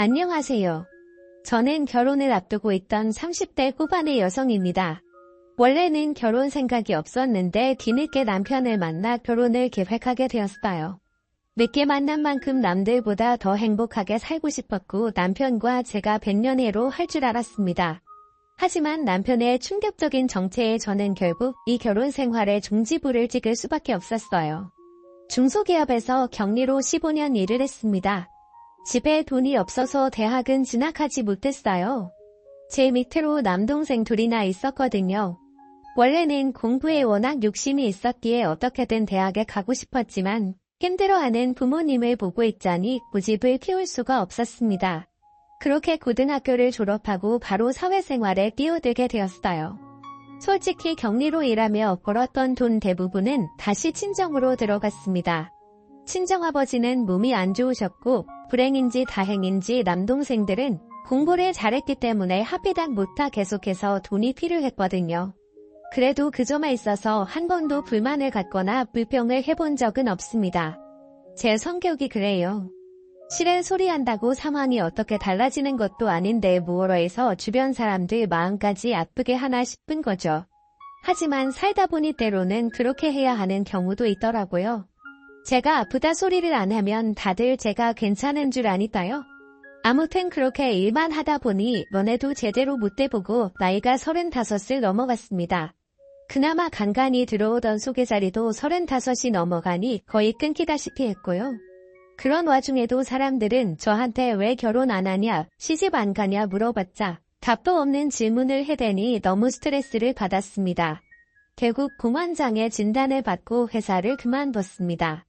안녕하세요. 저는 결혼을 앞두고 있던 30대 후반의 여성입니다. 원래는 결혼 생각이 없었는데 뒤늦게 남편을 만나 결혼을 계획하게 되었어요. 늦게 만난 만큼 남들보다 더 행복하게 살고 싶었고 남편과 제가 백년해로 할 줄 알았습니다. 하지만 남편의 충격적인 정체에 저는 결국 이 결혼 생활에 종지부를 찍을 수밖에 없었어요. 중소기업에서 격리로 15년 일을 했습니다. 집에 돈이 없어서 대학은 진학하지 못했어요. 제 밑으로 남동생 둘이나 있었거든요. 원래는 공부에 워낙 욕심이 있었기에 어떻게든 대학에 가고 싶었지만 힘들어하는 부모님을 보고 있자니 고집을 피울 수가 없었습니다. 그렇게 고등학교를 졸업하고 바로 사회생활에 뛰어들게 되었어요. 솔직히 격리로 일하며 벌었던 돈 대부분은 다시 친정으로 들어갔습니다. 친정아버지는 몸이 안 좋으셨고 불행인지 다행인지 남동생들은 공부를 잘했기 때문에 학비당 못하 계속해서 돈이 필요했거든요. 그래도 그 점에 있어서 한 번도 불만을 갖거나 불평을 해본 적은 없습니다. 제 성격이 그래요. 실은 소리한다고 상황이 어떻게 달라지는 것도 아닌데 뭐로 해서 주변 사람들 마음까지 아프게 하나 싶은 거죠. 하지만 살다 보니 때로는 그렇게 해야 하는 경우도 있더라고요. 제가 아프다 소리를 안 하면 다들 제가 괜찮은 줄 아니까요? 아무튼 그렇게 일만 하다 보니 면회도 제대로 못 해보고 나이가 35을 넘어갔습니다. 그나마 간간히 들어오던 소개자리도 35이 넘어가니 거의 끊기다시피 했고요. 그런 와중에도 사람들은 저한테 왜 결혼 안 하냐, 시집 안 가냐 물어봤자 답도 없는 질문을 해대니 너무 스트레스를 받았습니다. 결국 공황장애 진단을 받고 회사를 그만뒀습니다.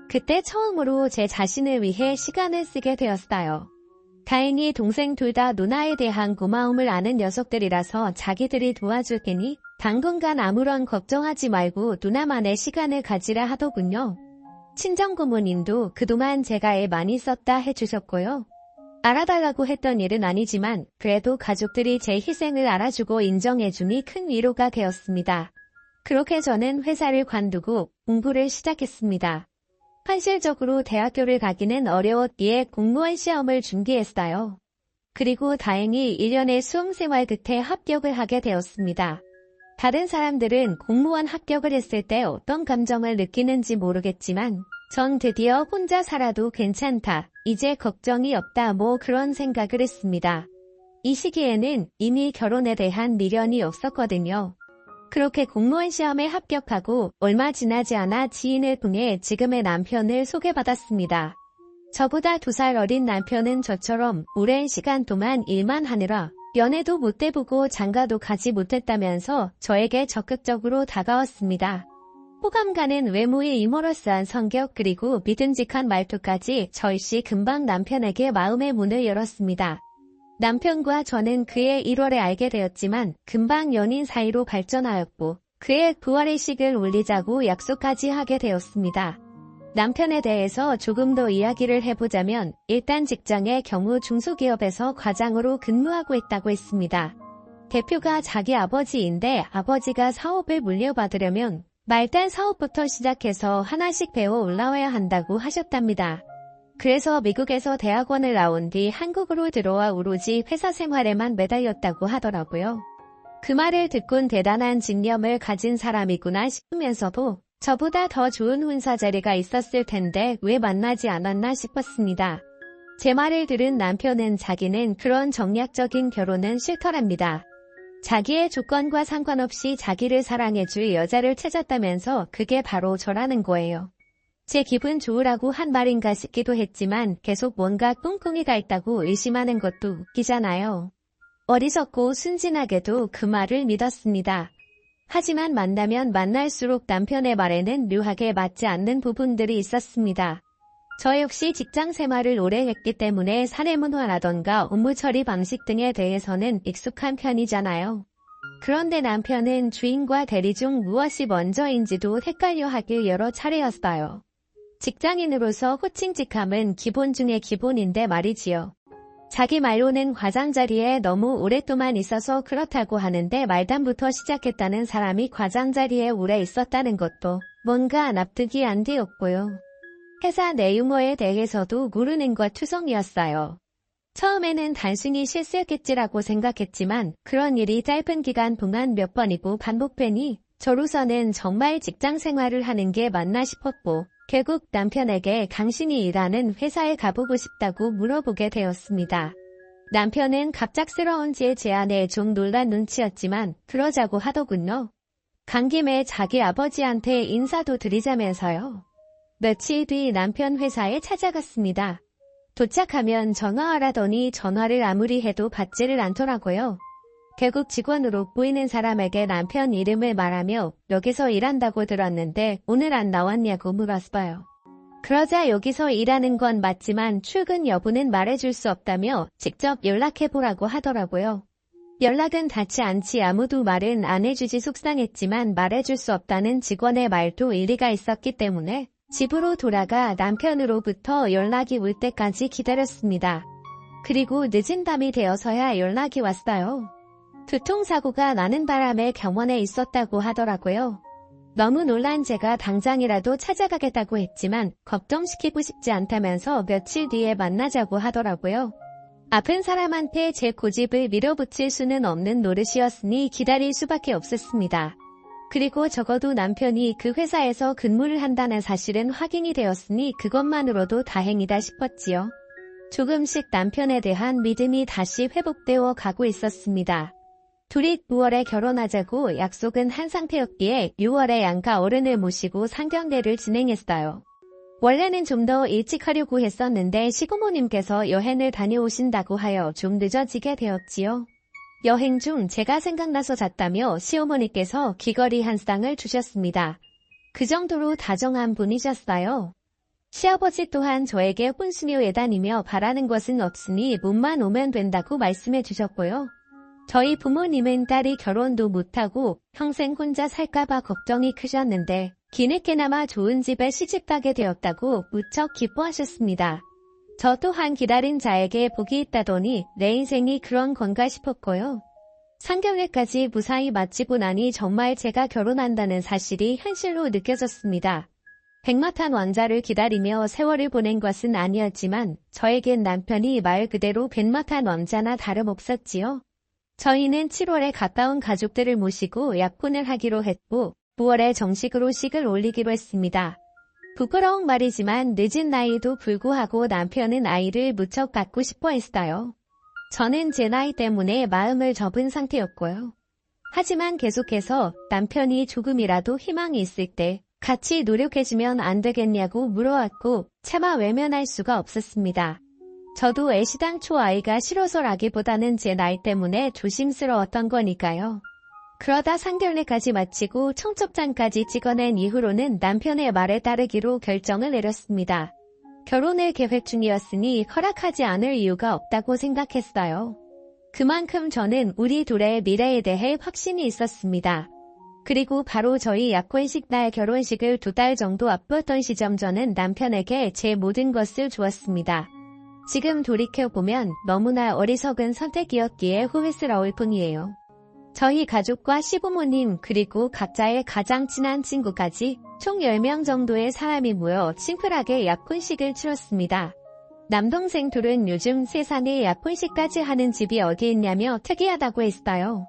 그때 처음으로 제 자신을 위해 시간을 쓰게 되었어요. 다행히 동생 둘 다 누나에 대한 고마움을 아는 녀석들이라서 자기들이 도와줄 테니 당분간 아무런 걱정하지 말고 누나만의 시간을 가지라 하더군요. 친정부모님도 그동안 제가 애 많이 썼다 해주셨고요. 알아달라고 했던 일은 아니지만 그래도 가족들이 제 희생을 알아주고 인정해주니 큰 위로가 되었습니다. 그렇게 저는 회사를 관두고 공부를 시작했습니다. 현실적으로 대학교를 가기는 어려웠기에 공무원 시험을 준비했어요. 그리고 다행히 1년의 수험생활 끝에 합격을 하게 되었습니다. 다른 사람들은 공무원 합격을 했을 때 어떤 감정을 느끼는지 모르겠지만 전 드디어 혼자 살아도 괜찮다, 이제 걱정이 없다 뭐 그런 생각을 했습니다. 이 시기에는 이미 결혼에 대한 미련이 없었거든요. 그렇게 공무원 시험에 합격하고 얼마 지나지 않아 지인을 통해 지금의 남편을 소개받았습니다. 저보다 2살 어린 남편은 저처럼 오랜 시간 동안 일만 하느라 연애도 못 해보고 장가도 가지 못했다면서 저에게 적극적으로 다가왔습니다. 호감 가는 외모의 유머러스한 성격 그리고 믿음직한 말투까지 절시 금방 남편에게 마음의 문을 열었습니다. 남편과 저는 그해 1월에 알게 되었지만 금방 연인 사이로 발전하였고 그해 9월에 식을 올리자고 약속까지 하게 되었습니다. 남편에 대해서 조금 더 이야기를 해보자면 일단 직장의 경우 중소기업에서 과장으로 근무하고 있다고 했습니다. 대표가 자기 아버지인데 아버지가 사업을 물려받으려면 말단 사업부터 시작해서 하나씩 배워 올라와야 한다고 하셨답니다. 그래서 미국에서 대학원을 나온 뒤 한국으로 들어와 오로지 회사 생활에만 매달렸다고 하더라고요. 그 말을 듣곤 대단한 집념을 가진 사람이구나 싶으면서도 저보다 더 좋은 훈사 자리가 있었을 텐데 왜 만나지 않았나 싶었습니다. 제 말을 들은 남편은 자기는 그런 정략적인 결혼은 싫더랍니다. 자기의 조건과 상관없이 자기를 사랑해줄 여자를 찾았다면서 그게 바로 저라는 거예요. 제 기분 좋으라고 한 말인가 싶기도 했지만 계속 뭔가 꿍꿍이가 있다고 의심하는 것도 웃기잖아요. 어리석고 순진하게도 그 말을 믿었습니다. 하지만 만나면 만날수록 남편의 말에는 묘하게 맞지 않는 부분들이 있었습니다. 저 역시 직장 생활을 오래 했기 때문에 사내 문화라던가 업무 처리 방식 등에 대해서는 익숙한 편이잖아요. 그런데 남편은 주인과 대리 중 무엇이 먼저인지도 헷갈려 하길 여러 차례였어요. 직장인으로서 호칭직함은 기본 중에 기본인데 말이지요. 자기 말로는 과장 자리에 너무 오랫동안 있어서 그렇다고 하는데 말단부터 시작했다는 사람이 과장 자리에 오래 있었다는 것도 뭔가 납득이 안 되었고요. 회사 내 유머에 대해서도 모르는 것 투성이었어요. 처음에는 단순히 실수였겠지라고 생각했지만 그런 일이 짧은 기간 동안 몇 번이고 반복되니 저로서는 정말 직장 생활을 하는 게 맞나 싶었고 결국 남편에게 당신이 일하는 회사에 가보고 싶다고 물어보게 되었습니다. 남편은 갑작스러운 제 제안에 좀 놀란 눈치였지만 그러자고 하더군요. 간 김에 자기 아버지한테 인사도 드리자면서요. 며칠 뒤 남편 회사에 찾아갔습니다. 도착하면 전화하라더니 전화를 아무리 해도 받지를 않더라고요. 결국 직원으로 보이는 사람에게 남편 이름을 말하며 여기서 일한다고 들었는데 오늘 안 나왔냐고 물었어요. 그러자 여기서 일하는 건 맞지만 출근 여부는 말해줄 수 없다며 직접 연락해보라고 하더라고요. 연락은 닿지 않지 아무도 말은 안 해주지 속상했지만 말해줄 수 없다는 직원의 말도 일리가 있었기 때문에 집으로 돌아가 남편으로부터 연락이 올 때까지 기다렸습니다. 그리고 늦은 밤이 되어서야 연락이 왔어요. 교통사고가 나는 바람에 병원에 있었다고 하더라고요. 너무 놀란 제가 당장이라도 찾아가겠다고 했지만 걱정시키고 싶지 않다면서 며칠 뒤에 만나자고 하더라고요. 아픈 사람한테 제 고집을 밀어붙일 수는 없는 노릇이었으니 기다릴 수밖에 없었습니다. 그리고 적어도 남편이 그 회사에서 근무를 한다는 사실은 확인이 되었으니 그것만으로도 다행이다 싶었지요. 조금씩 남편에 대한 믿음이 다시 회복되어 가고 있었습니다. 둘이 9월에 결혼하자고 약속은 한 상태였기에 6월에 양가 어른을 모시고 상견례를 진행했어요. 원래는 좀 더 일찍 하려고 했었는데 시부모님께서 여행을 다녀오신다고 하여 좀 늦어지게 되었지요. 여행 중 제가 생각나서 잤다며 시어머니께서 귀걸이 한 쌍을 주셨습니다. 그 정도로 다정한 분이셨어요. 시아버지 또한 저에게 혼수며 예단이며 바라는 것은 없으니 몸만 오면 된다고 말씀해 주셨고요. 저희 부모님은 딸이 결혼도 못하고 평생 혼자 살까봐 걱정이 크셨는데 뒤늦게나마 좋은 집에 시집가게 되었다고 무척 기뻐하셨습니다. 저 또한 기다린 자에게 복이 있다더니 내 인생이 그런 건가 싶었고요. 상견례까지 무사히 마치고 나니 정말 제가 결혼한다는 사실이 현실로 느껴졌습니다. 백마탄 왕자를 기다리며 세월을 보낸 것은 아니었지만 저에겐 남편이 말 그대로 백마탄 왕자나 다름없었지요. 저희는 7월에 가까운 가족들을 모시고 약혼을 하기로 했고 9월에 정식으로 식을 올리기로 했습니다. 부끄러운 말이지만 늦은 나이도 불구하고 남편은 아이를 무척 갖고 싶어 했어요. 저는 제 나이 때문에 마음을 접은 상태였고요. 하지만 계속해서 남편이 조금이라도 희망이 있을 때 같이 노력해주면 안 되겠냐고 물어왔고 차마 외면할 수가 없었습니다. 저도 애시당초 아이가 싫어서라기보다는 제 나이 때문에 조심스러웠던 거니까요. 그러다 상견례까지 마치고 청첩장까지 찍어낸 이후로는 남편의 말에 따르기로 결정을 내렸습니다. 결혼을 계획 중이었으니 허락하지 않을 이유가 없다고 생각했어요. 그만큼 저는 우리 둘의 미래에 대해 확신이 있었습니다. 그리고 바로 저희 약혼식 날 결혼식을 2달 정도 앞뒀던 시점 저는 남편에게 제 모든 것을 주었습니다. 지금 돌이켜보면 너무나 어리석은 선택이었기에 후회스러울 뿐이에요. 저희 가족과 시부모님 그리고 각자의 가장 친한 친구까지 총 10명 정도의 사람이 모여 심플하게 약혼식을 치렀습니다. 남동생 둘은 요즘 세상에 약혼식까지 하는 집이 어디 있냐며 특이하다고 했어요.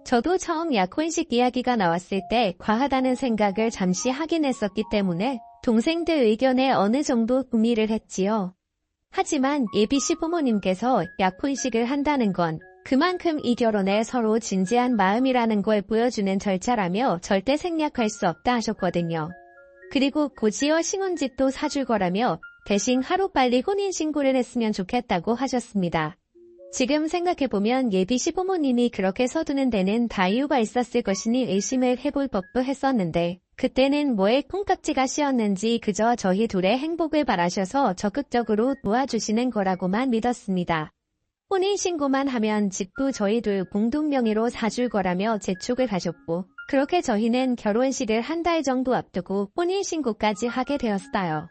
저도 처음 약혼식 이야기가 나왔을 때 과하다는 생각을 잠시 하긴 했었기 때문에 동생들 의견에 어느 정도 구미를 했지요. 하지만 예비 시부모님께서 약혼식을 한다는 건 그만큼 이 결혼에 서로 진지한 마음이라는 걸 보여주는 절차라며 절대 생략할 수 없다 하셨거든요. 그리고 고지어 신혼집도 사줄 거라며 대신 하루빨리 혼인신고를 했으면 좋겠다고 하셨습니다. 지금 생각해보면 예비 시부모님이 그렇게 서두는 데는 다 이유가 있었을 것이니 의심을 해볼 법도 했었는데 그때는 뭐에 콩깍지가 씌었는지 그저 저희 둘의 행복을 바라셔서 적극적으로 도와주시는 거라고만 믿었습니다. 혼인신고만 하면 집도 저희 둘 공동 명의로 사줄 거라며 재촉을 하셨고 그렇게 저희는 결혼식을 한 달 정도 앞두고 혼인신고까지 하게 되었어요.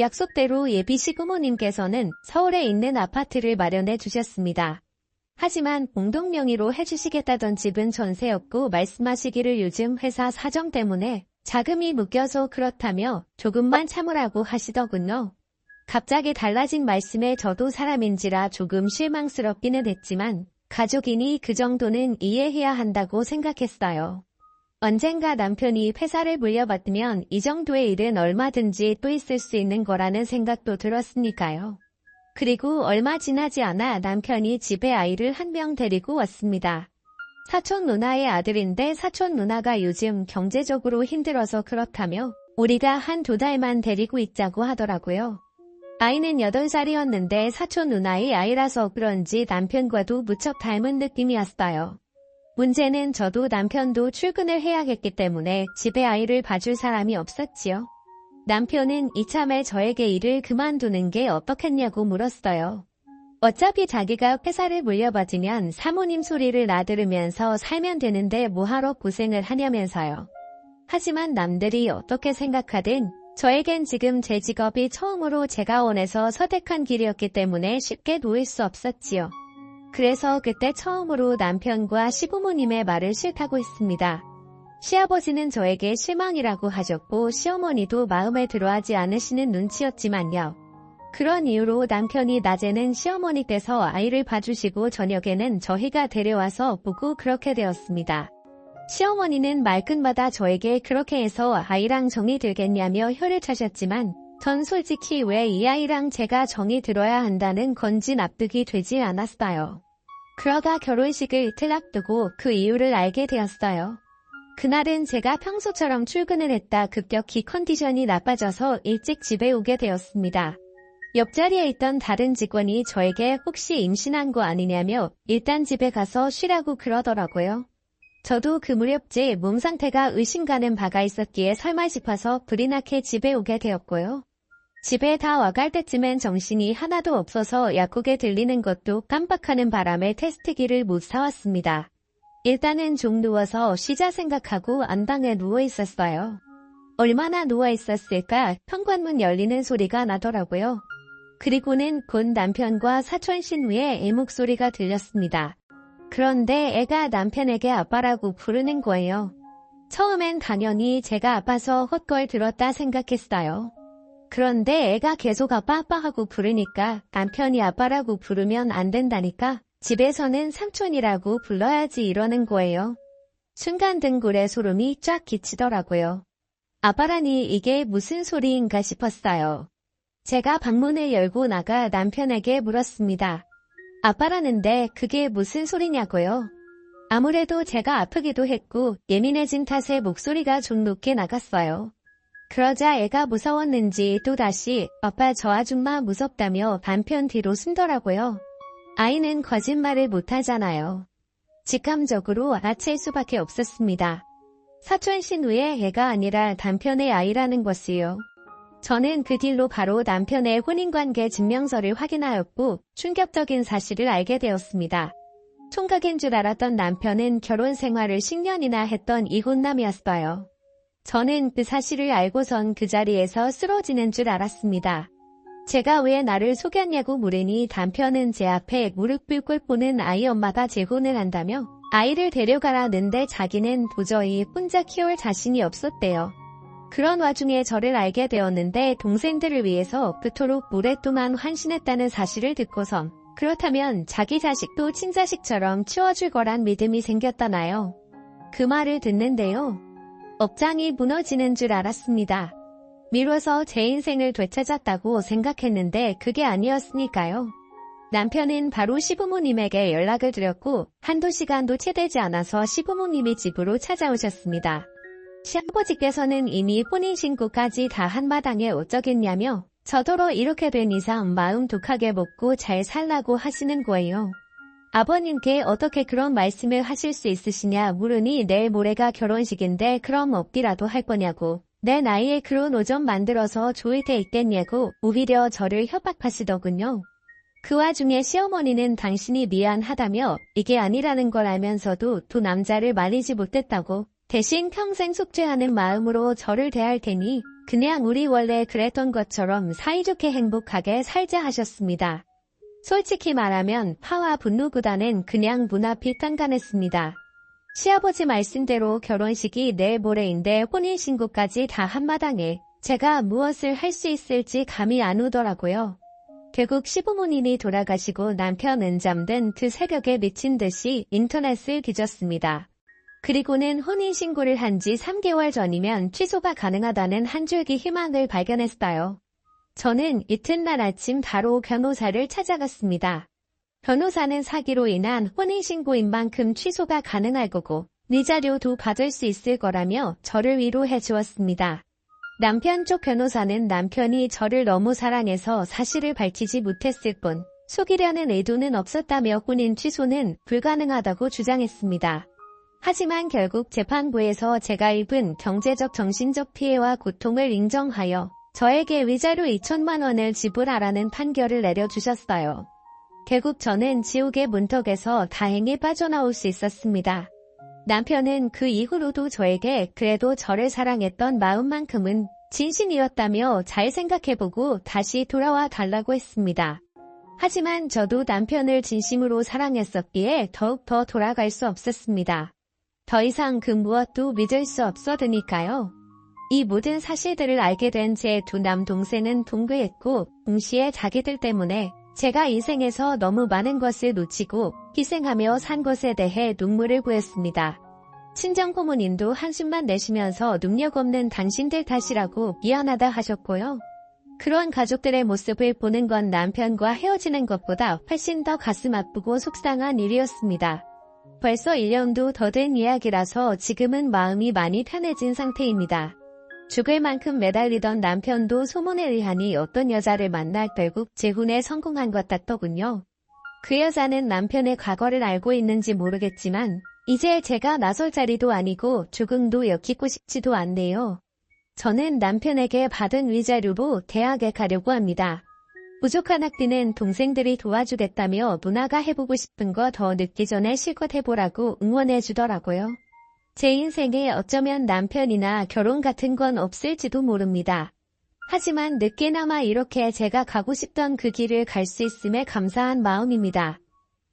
약속대로 예비 시부모님께서는 서울에 있는 아파트를 마련해 주셨습니다. 하지만 공동 명의로 해주시겠다던 집은 전세였고 말씀하시기를 요즘 회사 사정 때문에 자금이 묶여서 그렇다며 조금만 참으라고 하시더군요. 갑자기 달라진 말씀에 저도 사람인지라 조금 실망스럽기는 했지만 가족이니 그 정도는 이해해야 한다고 생각했어요. 언젠가 남편이 회사를 물려받으면 이 정도의 일은 얼마든지 또 있을 수 있는 거라는 생각도 들었으니까요. 그리고 얼마 지나지 않아 남편이 집에 아이를 한 명 데리고 왔습니다. 사촌 누나의 아들인데 사촌 누나가 요즘 경제적으로 힘들어서 그렇다며 우리가 한 2달만 데리고 있자고 하더라고요. 아이는 8살이었는데 사촌 누나의 아이라서 그런지 남편과도 무척 닮은 느낌이었어요. 문제는 저도 남편도 출근을 해야겠기 때문에 집에 아이를 봐줄 사람이 없었지요. 남편은 이참에 저에게 일을 그만두는 게 어떻겠냐고 물었어요. 어차피 자기가 회사를 물려받으면 사모님 소리를 나들으면서 살면 되는데 뭐하러 고생을 하냐면서요. 하지만 남들이 어떻게 생각하든 저에겐 지금 제 직업이 처음으로 제가 원해서 선택한 길이었기 때문에 쉽게 놓을 수 없었지요. 그래서 그때 처음으로 남편과 시부모님의 말을 싫다고 했습니다. 시아버지는 저에게 실망이라고 하셨고 시어머니도 마음에 들어하지 않으시는 눈치였지만요. 그런 이유로 남편이 낮에는 시어머니께서 아이를 봐주시고 저녁에는 저희가 데려와서 보고 그렇게 되었습니다. 시어머니는 말끝마다 저에게 그렇게 해서 아이랑 정이 들겠냐며 혀를 차셨지만 전 솔직히 왜 이 아이랑 제가 정이 들어야 한다는 건지 납득이 되지 않았어요. 그러다 결혼식을 이틀 앞두고 그 이유를 알게 되었어요. 그날은 제가 평소처럼 출근을 했다 급격히 컨디션이 나빠져서 일찍 집에 오게 되었습니다. 옆자리에 있던 다른 직원이 저에게 혹시 임신한 거 아니냐며 일단 집에 가서 쉬라고 그러더라고요. 저도 그 무렵 제 몸 상태가 의심가는 바가 있었기에 설마 싶어서 불이 나게 집에 오게 되었고요. 집에 다 와갈 때쯤엔 정신이 하나도 없어서 약국에 들리는 것도 깜빡하는 바람에 테스트기를 못 사왔습니다. 일단은 좀 누워서 쉬자 생각하고 안방에 누워 있었어요. 얼마나 누워 있었을까 현관문 열리는 소리가 나더라고요. 그리고는 곧 남편과 사촌 신우의 애 목소리가 들렸습니다. 그런데 애가 남편에게 아빠라고 부르는 거예요. 처음엔 당연히 제가 아파서 헛걸 들었다 생각했어요. 그런데 애가 계속 아빠 하고 부르니까 남편이 아빠라고 부르면 안 된다니까 집에서는 삼촌이라고 불러야지 이러는 거예요. 순간 등골에 소름이 쫙 끼치더라고요. 아빠라니 이게 무슨 소리인가 싶었어요. 제가 방문을 열고 나가 남편에게 물었습니다. 아빠라는데 그게 무슨 소리냐고요? 아무래도 제가 아프기도 했고 예민해진 탓에 목소리가 좀 높게 나갔어요. 그러자 애가 무서웠는지 또다시 아빠 저 아줌마 무섭다며 남편 뒤로 숨더라고요. 아이는 거짓말을 못하잖아요. 직감적으로 알아챌 수밖에 없었습니다. 사촌 신우의 애가 아니라 남편의 아이라는 것이요. 저는 그 뒤로 바로 남편의 혼인관계 증명서를 확인하였고 충격적인 사실을 알게 되었습니다. 총각인 줄 알았던 남편은 결혼 생활을 10년이나 했던 이혼남이었어요. 저는 그 사실을 알고선 그 자리에서 쓰러지는 줄 알았습니다. 제가 왜 나를 속였냐고 물으니 남편은 제 앞에 무릎을 꿇고는 아이 엄마가 재혼을 한다며 아이를 데려가라는데 자기는 도저히 혼자 키울 자신이 없었대요. 그런 와중에 저를 알게 되었는데 동생들을 위해서 그토록 오랫동안 환신했다는 사실을 듣고선 그렇다면 자기 자식도 친자식처럼 치워줄 거란 믿음이 생겼다나요. 그 말을 듣는데요. 업장이 무너지는 줄 알았습니다. 미뤄서 제 인생을 되찾았다고 생각했는데 그게 아니었으니까요. 남편은 바로 시부모님에게 연락을 드렸고 한두 시간도 채 되지 않아서 시부모님이 집으로 찾아오셨습니다. 시아버지께서는 이미 혼인신고까지 다 한 마당에 어쩌겠냐며 저더러 이렇게 된 이상 마음 독하게 먹고 잘 살라고 하시는 거예요. 아버님께 어떻게 그런 말씀을 하실 수 있으시냐 물으니 내일 모레가 결혼식인데 그럼 없기라도 할 거냐고 내 나이에 그런 오점 만들어서 좋을 때 있겠냐고 오히려 저를 협박하시더군요. 그 와중에 시어머니는 당신이 미안하다며 이게 아니라는 걸 알면서도 두 남자를 말리지 못했다고 대신 평생 속죄하는 마음으로 저를 대할 테니 그냥 우리 원래 그랬던 것처럼 사이좋게 행복하게 살자 하셨습니다. 솔직히 말하면 화와 분노보다는 그냥 문 앞이 딴간했습니다. 시아버지 말씀대로 결혼식이 내일 모레인데 혼인신고까지 다 한마당에 제가 무엇을 할 수 있을지 감이 안 오더라고요. 결국 시부모님이 돌아가시고 남편은 잠든 그 새벽에 미친 듯이 인터넷을 뒤졌습니다. 그리고는 혼인신고를 한 지 3개월 전이면 취소가 가능하다는 한 줄기 희망을 발견했어요. 저는 이튿날 아침 바로 변호사를 찾아갔습니다. 변호사는 사기로 인한 혼인신고인 만큼 취소가 가능할 거고 위자료도 받을 수 있을 거라며 저를 위로해 주었습니다. 남편 쪽 변호사는 남편이 저를 너무 사랑해서 사실을 밝히지 못했을 뿐 속이려는 의도는 없었다며 혼인 취소는 불가능하다고 주장했습니다. 하지만 결국 재판부에서 제가 입은 경제적 정신적 피해와 고통을 인정하여 저에게 위자료 2천만 원을 지불하라는 판결을 내려주셨어요. 결국 저는 지옥의 문턱에서 다행히 빠져나올 수 있었습니다. 남편은 그 이후로도 저에게 그래도 저를 사랑했던 마음만큼은 진심이었다며 잘 생각해보고 다시 돌아와 달라고 했습니다. 하지만 저도 남편을 진심으로 사랑했었기에 더욱더 돌아갈 수 없었습니다. 더 이상 그 무엇도 믿을 수 없었으니까요. 이 모든 사실들을 알게 된 제 두 남동생은 동교했고 동시에 자기들 때문에 제가 인생에서 너무 많은 것을 놓치고 희생하며 산 것에 대해 눈물을 보였습니다. 친정 부모님도 한숨만 내쉬면서 능력 없는 당신들 탓이라고 미안하다 하셨고요. 그런 가족들의 모습을 보는 건 남편과 헤어지는 것보다 훨씬 더 가슴 아프고 속상한 일이었습니다. 벌써 1년도 더 된 이야기라서 지금은 마음이 많이 편해진 상태입니다. 죽을 만큼 매달리던 남편도 소문에 의하니 어떤 여자를 만나 결국 재혼에 성공한 것 같더군요. 그 여자는 남편의 과거를 알고 있는지 모르겠지만 이제 제가 나설 자리도 아니고 조금도 엮이고 싶지도 않네요. 저는 남편에게 받은 위자료로 대학에 가려고 합니다. 부족한 학비는 동생들이 도와주겠다며 누나가 해보고 싶은 거 더 늦기 전에 실컷 해보라고 응원해주더라고요. 제 인생에 어쩌면 남편이나 결혼 같은 건 없을지도 모릅니다. 하지만 늦게나마 이렇게 제가 가고 싶던 그 길을 갈 수 있음에 감사한 마음입니다.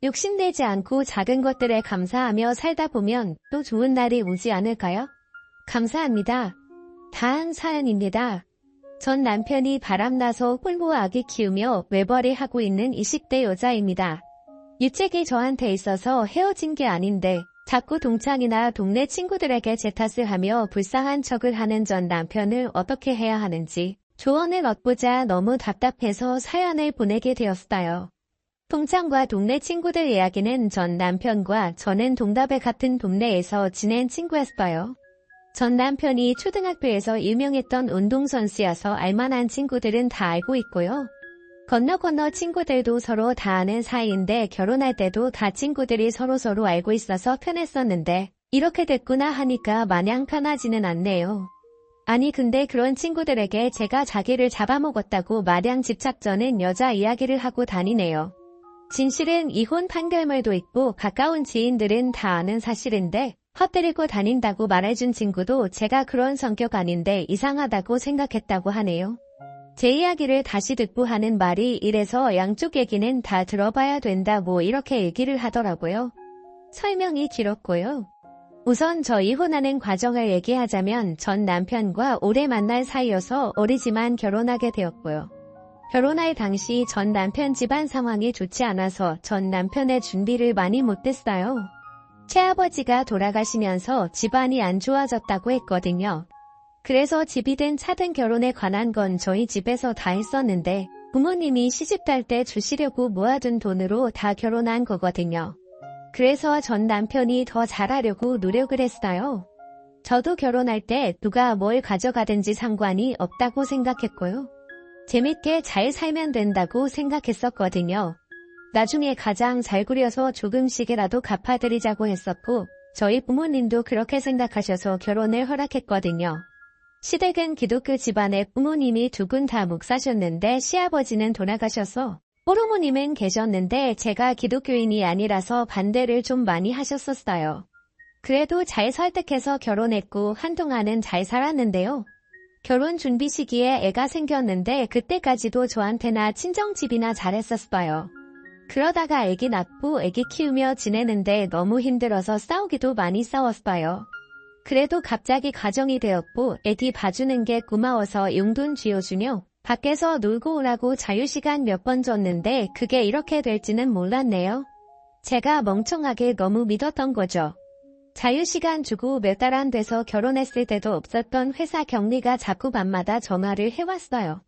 욕심내지 않고 작은 것들에 감사하며 살다 보면 또 좋은 날이 오지 않을까요? 감사합니다. 다음 사연입니다. 전 남편이 바람나서 홀로 아기 키우며 외벌이 하고 있는 20대 여자입니다. 유책이 저한테 있어서 헤어진 게 아닌데 자꾸 동창이나 동네 친구들에게 제 탓을 하며 불쌍한 척을 하는 전 남편을 어떻게 해야 하는지 조언을 얻고자 너무 답답해서 사연을 보내게 되었어요. 동창과 동네 친구들 이야기는 전 남편과 저는 동답에 같은 동네에서 지낸 친구였어요. 전 남편이 초등학교에서 유명했던 운동선수여서 알만한 친구들은 다 알고 있고요. 건너 친구들도 서로 다 아는 사이인데 결혼할 때도 다 친구들이 서로 알고 있어서 편했었는데 이렇게 됐구나 하니까 마냥 편하지는 않네요. 아니 근데 그런 친구들에게 제가 자기를 잡아먹었다고 마냥 집착 저는 여자 이야기를 하고 다니네요. 진실은 이혼 판결물도 있고 가까운 지인들은 다 아는 사실인데 헛되리고 다닌다고 말해준 친구도 제가 그런 성격 아닌데 이상하다고 생각했다고 하네요. 제 이야기를 다시 듣고 하는 말이 이래서 양쪽 얘기는 다 들어봐야 된다 뭐 이렇게 얘기를 하더라고요. 설명이 길었고요. 우선 저 이혼하는 과정을 얘기하자면 전 남편과 오래 만날 사이여서 어리지만 결혼하게 되었고요. 결혼할 당시 전 남편 집안 상황이 좋지 않아서 전 남편의 준비를 많이 못했어요. 새아버지가 돌아가시면서 집안이 안 좋아졌다고 했거든요. 그래서 집이든 차든 결혼에 관한 건 저희 집에서 다 했었는데 부모님이 시집 갈 때 주시려고 모아둔 돈으로 다 결혼한 거거든요. 그래서 전 남편이 더 잘하려고 노력을 했어요. 저도 결혼할 때 누가 뭘 가져가든지 상관이 없다고 생각했고요. 재밌게 잘 살면 된다고 생각했었거든요. 나중에 가장 잘 꾸려서 조금씩이라도 갚아드리자고 했었고 저희 부모님도 그렇게 생각하셔서 결혼을 허락했거든요. 시댁은 기독교 집안에 부모님이 두 분 다 목사셨는데 시아버지는 돌아가셔서 호르모님은 계셨는데 제가 기독교인이 아니라서 반대를 좀 많이 하셨었어요. 그래도 잘 설득해서 결혼했고 한동안은 잘 살았는데요. 결혼 준비 시기에 애가 생겼는데 그때까지도 저한테나 친정집이나 잘했었어요. 그러다가 애기 낳고 애기 키우며 지내는데 너무 힘들어서 싸우기도 많이 싸웠어요. 그래도 갑자기 가정이 되었고 애기 봐주는 게 고마워서 용돈 쥐어주며 밖에서 놀고 오라고 자유시간 몇 번 줬는데 그게 이렇게 될지는 몰랐네요. 제가 멍청하게 너무 믿었던 거죠. 자유시간 주고 몇 달 안 돼서 결혼했을 때도 없었던 회사 경리가 자꾸 밤마다 전화를 해왔어요.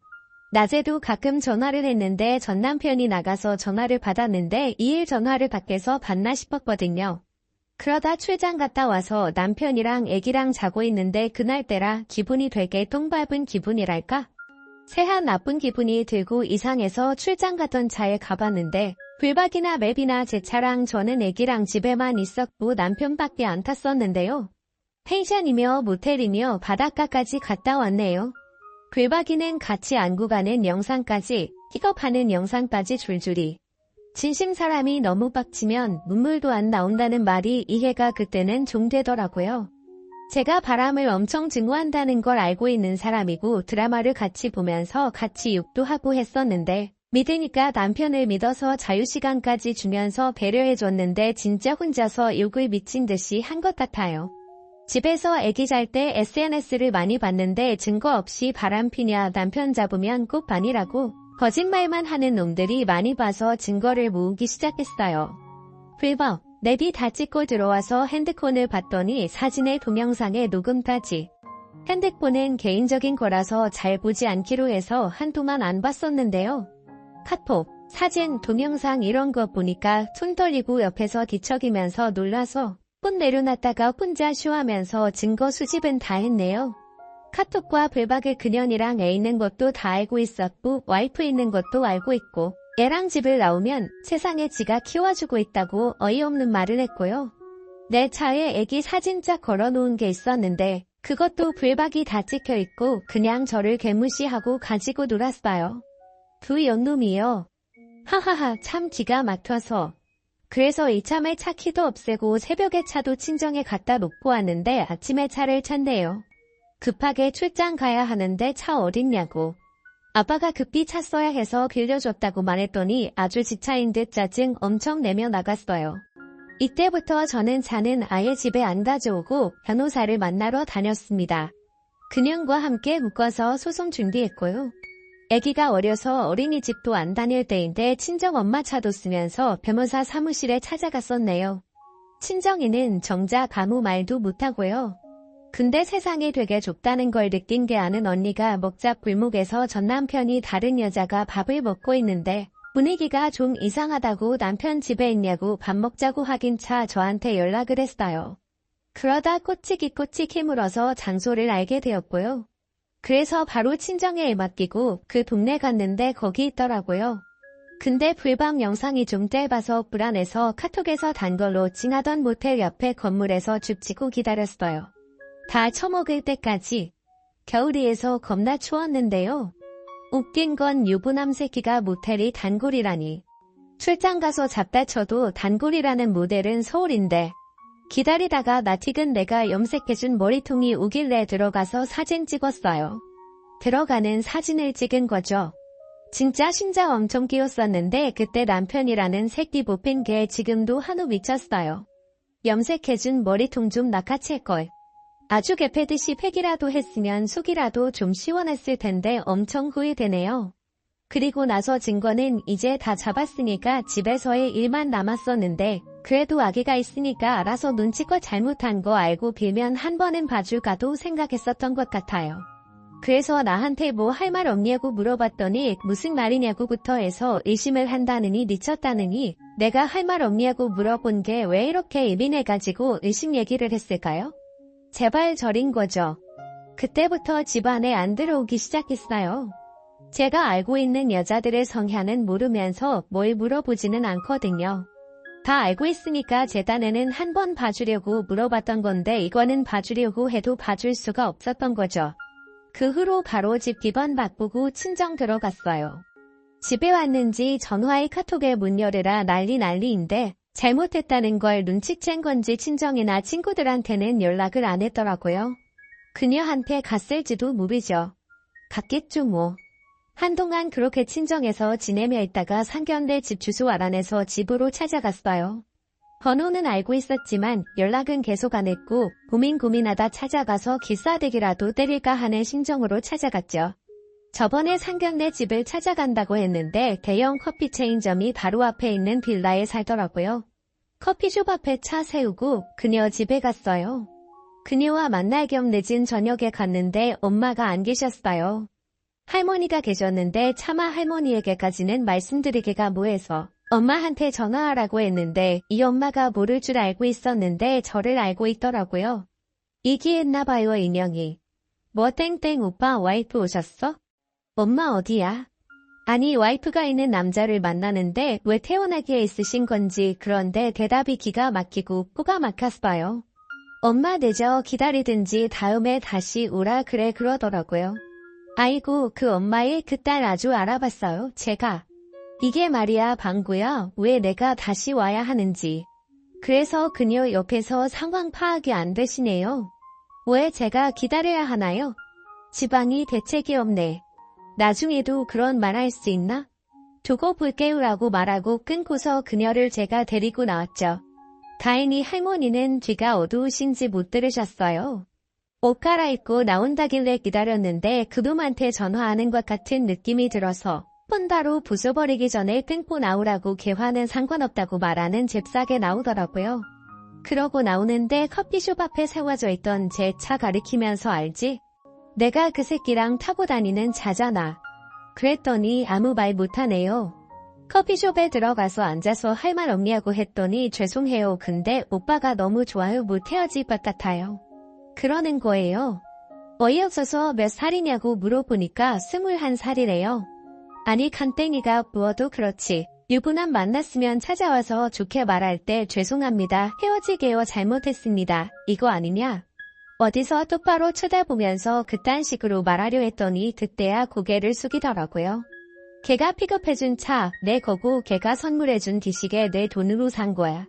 낮에도 가끔 전화를 했는데 전 남편이 나가서 전화를 받았는데 이 일 전화를 밖에서 받나 싶었거든요. 그러다 출장 갔다 와서 남편이랑 애기랑 자고 있는데 그날따라 기분이 되게 똥밟은 기분이랄까? 새한 나쁜 기분이 들고 이상해서 출장 갔던 차에 가봤는데 불박이나 맵이나 제 차랑 저는 애기랑 집에만 있었고 남편밖에 안 탔었는데요. 펜션이며 모텔이며 바닷가까지 갔다 왔네요. 불박이는 같이 안고 가는 영상까지 픽업하는 영상까지 줄줄이. 진심 사람이 너무 빡치면 눈물도 안 나온다는 말이 이해가 그때는 좀 되더라고요. 제가 바람을 엄청 증오한다는 걸 알고 있는 사람이고 드라마를 같이 보면서 같이 욕도 하고 했었는데 믿으니까 남편을 믿어서 자유시간까지 주면서 배려해줬는데 진짜 혼자서 욕을 미친 듯이 한 것 같아요. 집에서 애기 잘 때 SNS를 많이 봤는데 증거 없이 바람피냐 남편 잡으면 꼭 반이라고 거짓말만 하는 놈들이 많이 봐서 증거를 모으기 시작했어요. 불법, 내비 다 찍고 들어와서 핸드폰을 봤더니 사진에 동영상에 녹음까지. 핸드폰은 개인적인 거라서 잘 보지 않기로 해서 한동안 안 봤었는데요. 카톡, 사진, 동영상 이런 거 보니까 손 떨리고 옆에서 뒤척이면서 놀라서 폰 내려놨다가 혼자 쇼하면서 증거 수집은 다 했네요. 카톡과 불박을 그년이랑 애 있는 것도 다 알고 있었고 와이프 있는 것도 알고 있고 애랑 집을 나오면 세상에 지가 키워주고 있다고 어이없는 말을 했고요. 내 차에 애기 사진짝 걸어놓은 게 있었는데 그것도 불박이 다 찍혀있고 그냥 저를 개무시하고 가지고 놀았어요. 그 연놈이요. 하하하 참 기가 막혀서. 그래서 이참에 차 키도 없애고 새벽에 차도 친정에 갖다 놓고 왔는데 아침에 차를 찾네요. 급하게 출장 가야 하는데 차 어딨냐고. 아빠가 급히 차 써야 해서 빌려줬다고 말했더니 아주 지차인 듯 짜증 엄청 내며 나갔어요. 이때부터 저는 차는 아예 집에 안 가져오고 변호사를 만나러 다녔습니다. 그년과 함께 묶어서 소송 준비했고요. 아기가 어려서 어린이집도 안 다닐 때인데 친정엄마 차도 쓰면서 변호사 사무실에 찾아갔었네요. 친정이는 정작 아무 말도 못하고요. 근데 세상이 되게 좁다는 걸 느낀 게 아는 언니가 먹잡 골목에서 전 남편이 다른 여자가 밥을 먹고 있는데 분위기가 좀 이상하다고 남편 집에 있냐고 밥 먹자고 하긴 차 저한테 연락을 했어요. 그러다 꼬치기 물어서 장소를 알게 되었고요. 그래서 바로 친정에 맡기고 그 동네 갔는데 거기 있더라고요. 근데 불박 영상이 좀 짧아서 불안해서 카톡에서 단 걸로 찡하던 모텔 옆에 건물에서 죽치고 기다렸어요. 다 처먹을 때까지. 겨울이에서 겁나 추웠는데요. 웃긴 건 유부남 새끼가 모텔이 단골이라니. 출장 가서 잡다 쳐도 단골이라는 모델은 서울인데 기다리다가 나틱은 내가 염색해준 머리통이 오길래 들어가서 사진 찍었어요. 들어가는 사진을 찍은 거죠. 진짜 심장 엄청 끼웠었는데 그때 남편이라는 새끼 뽑힌 게 지금도 한우 미쳤어요. 염색해준 머리통 좀 낚아챌걸. 아주 개패듯이 팩이라도 했으면 속이라도 좀 시원했을 텐데 엄청 후회되네요. 그리고 나서 증거는 이제 다 잡았으니까 집에서의 일만 남았었는데 그래도 아기가 있으니까 알아서 눈치껏 잘못한 거 알고 빌면 한 번은 봐줄까도 생각했었던 것 같아요. 그래서 나한테 뭐 할 말 없냐고 물어봤더니 무슨 말이냐고부터 해서 의심을 한다느니 미쳤다느니 내가 할 말 없냐고 물어본 게 왜 이렇게 예민해가지고 의심 얘기를 했을까요? 제발 저린 거죠. 그때부터 집안에 안 들어오기 시작했어요. 제가 알고 있는 여자들의 성향은 모르면서 뭘 물어보지는 않거든요. 다 알고 있으니까 제 딴에는 한 번 봐주려고 물어봤던 건데 이거는 봐주려고 해도 봐줄 수가 없었던 거죠. 그 후로 바로 집 기반 바꾸고 친정 들어갔어요. 집에 왔는지 전화에 카톡에 문 열으라 난리인데 잘못했다는 걸 눈치챈 건지 친정이나 친구들한테는 연락을 안 했더라고요. 그녀한테 갔을지도 모르죠. 갔겠죠 뭐. 한동안 그렇게 친정에서 지내며 있다가 상견례 집 주소 알아내서 집으로 찾아갔어요. 번호는 알고 있었지만 연락은 계속 안 했고 고민하다 찾아가서 기싸대기라도 때릴까 하는 심정으로 찾아갔죠. 저번에 상견례 집을 찾아간다고 했는데 대형 커피 체인점이 바로 앞에 있는 빌라에 살더라고요. 커피숍 앞에 차 세우고 그녀 집에 갔어요. 그녀와 만날 겸 늦은 저녁에 갔는데 엄마가 안 계셨어요. 할머니가 계셨는데 차마 할머니에게까지는 말씀드리기가 뭐해서 엄마한테 전화하라고 했는데 이 엄마가 모를 줄 알고 있었는데 저를 알고 있더라고요. 이기했나봐요 인형이. 뭐 땡땡 오빠 와이프 오셨어? 엄마 어디야? 아니 와이프가 있는 남자를 만나는데 왜 태어나게 있으신 건지 그런데 대답이 기가 막히고 코가 막혔어요. 엄마 늦어 기다리든지 다음에 다시 오라 그래 그러더라고요. 아이고 그 엄마의 그 딸 아주 알아봤어요 제가. 이게 말이야 방구야 왜 내가 다시 와야 하는지. 그래서 그녀 옆에서 상황 파악이 안 되시네요. 왜 제가 기다려야 하나요? 지방이 대책이 없네. 나중에도 그런 말 할 수 있나? 두고 볼게요라고 말하고 끊고서 그녀를 제가 데리고 나왔죠. 다행히 할머니는 뒤가 어두우신지 못 들으셨어요. 옷 갈아입고 나온다길래 기다렸는데 그놈한테 전화하는 것 같은 느낌이 들어서 폰바로 부숴버리기 전에 끊고 나오라고 개화는 상관없다고 말하는 잽싸게 나오더라고요. 그러고 나오는데 커피숍 앞에 세워져 있던 제 차 가리키면서 알지? 내가 그 새끼랑 타고 다니는 차잖아. 그랬더니 아무 말 못하네요. 커피숍에 들어가서 앉아서 할 말 없냐고 했더니 죄송해요. 근데 오빠가 너무 좋아요. 못 헤어질 것 같아요. 그러는 거예요. 어이없어서 몇 살이냐고 물어보니까 21살이래요. 아니 간땡이가 부어도 그렇지. 유부남 만났으면 찾아와서 좋게 말할 때 죄송합니다. 헤어지게요. 잘못했습니다. 이거 아니냐? 어디서 똑바로 쳐다보면서 그딴 식으로 말하려 했더니 그때야 고개를 숙이더라고요. 걔가 픽업해준 차, 내 거고 걔가 선물해준 기식에 내 돈으로 산 거야.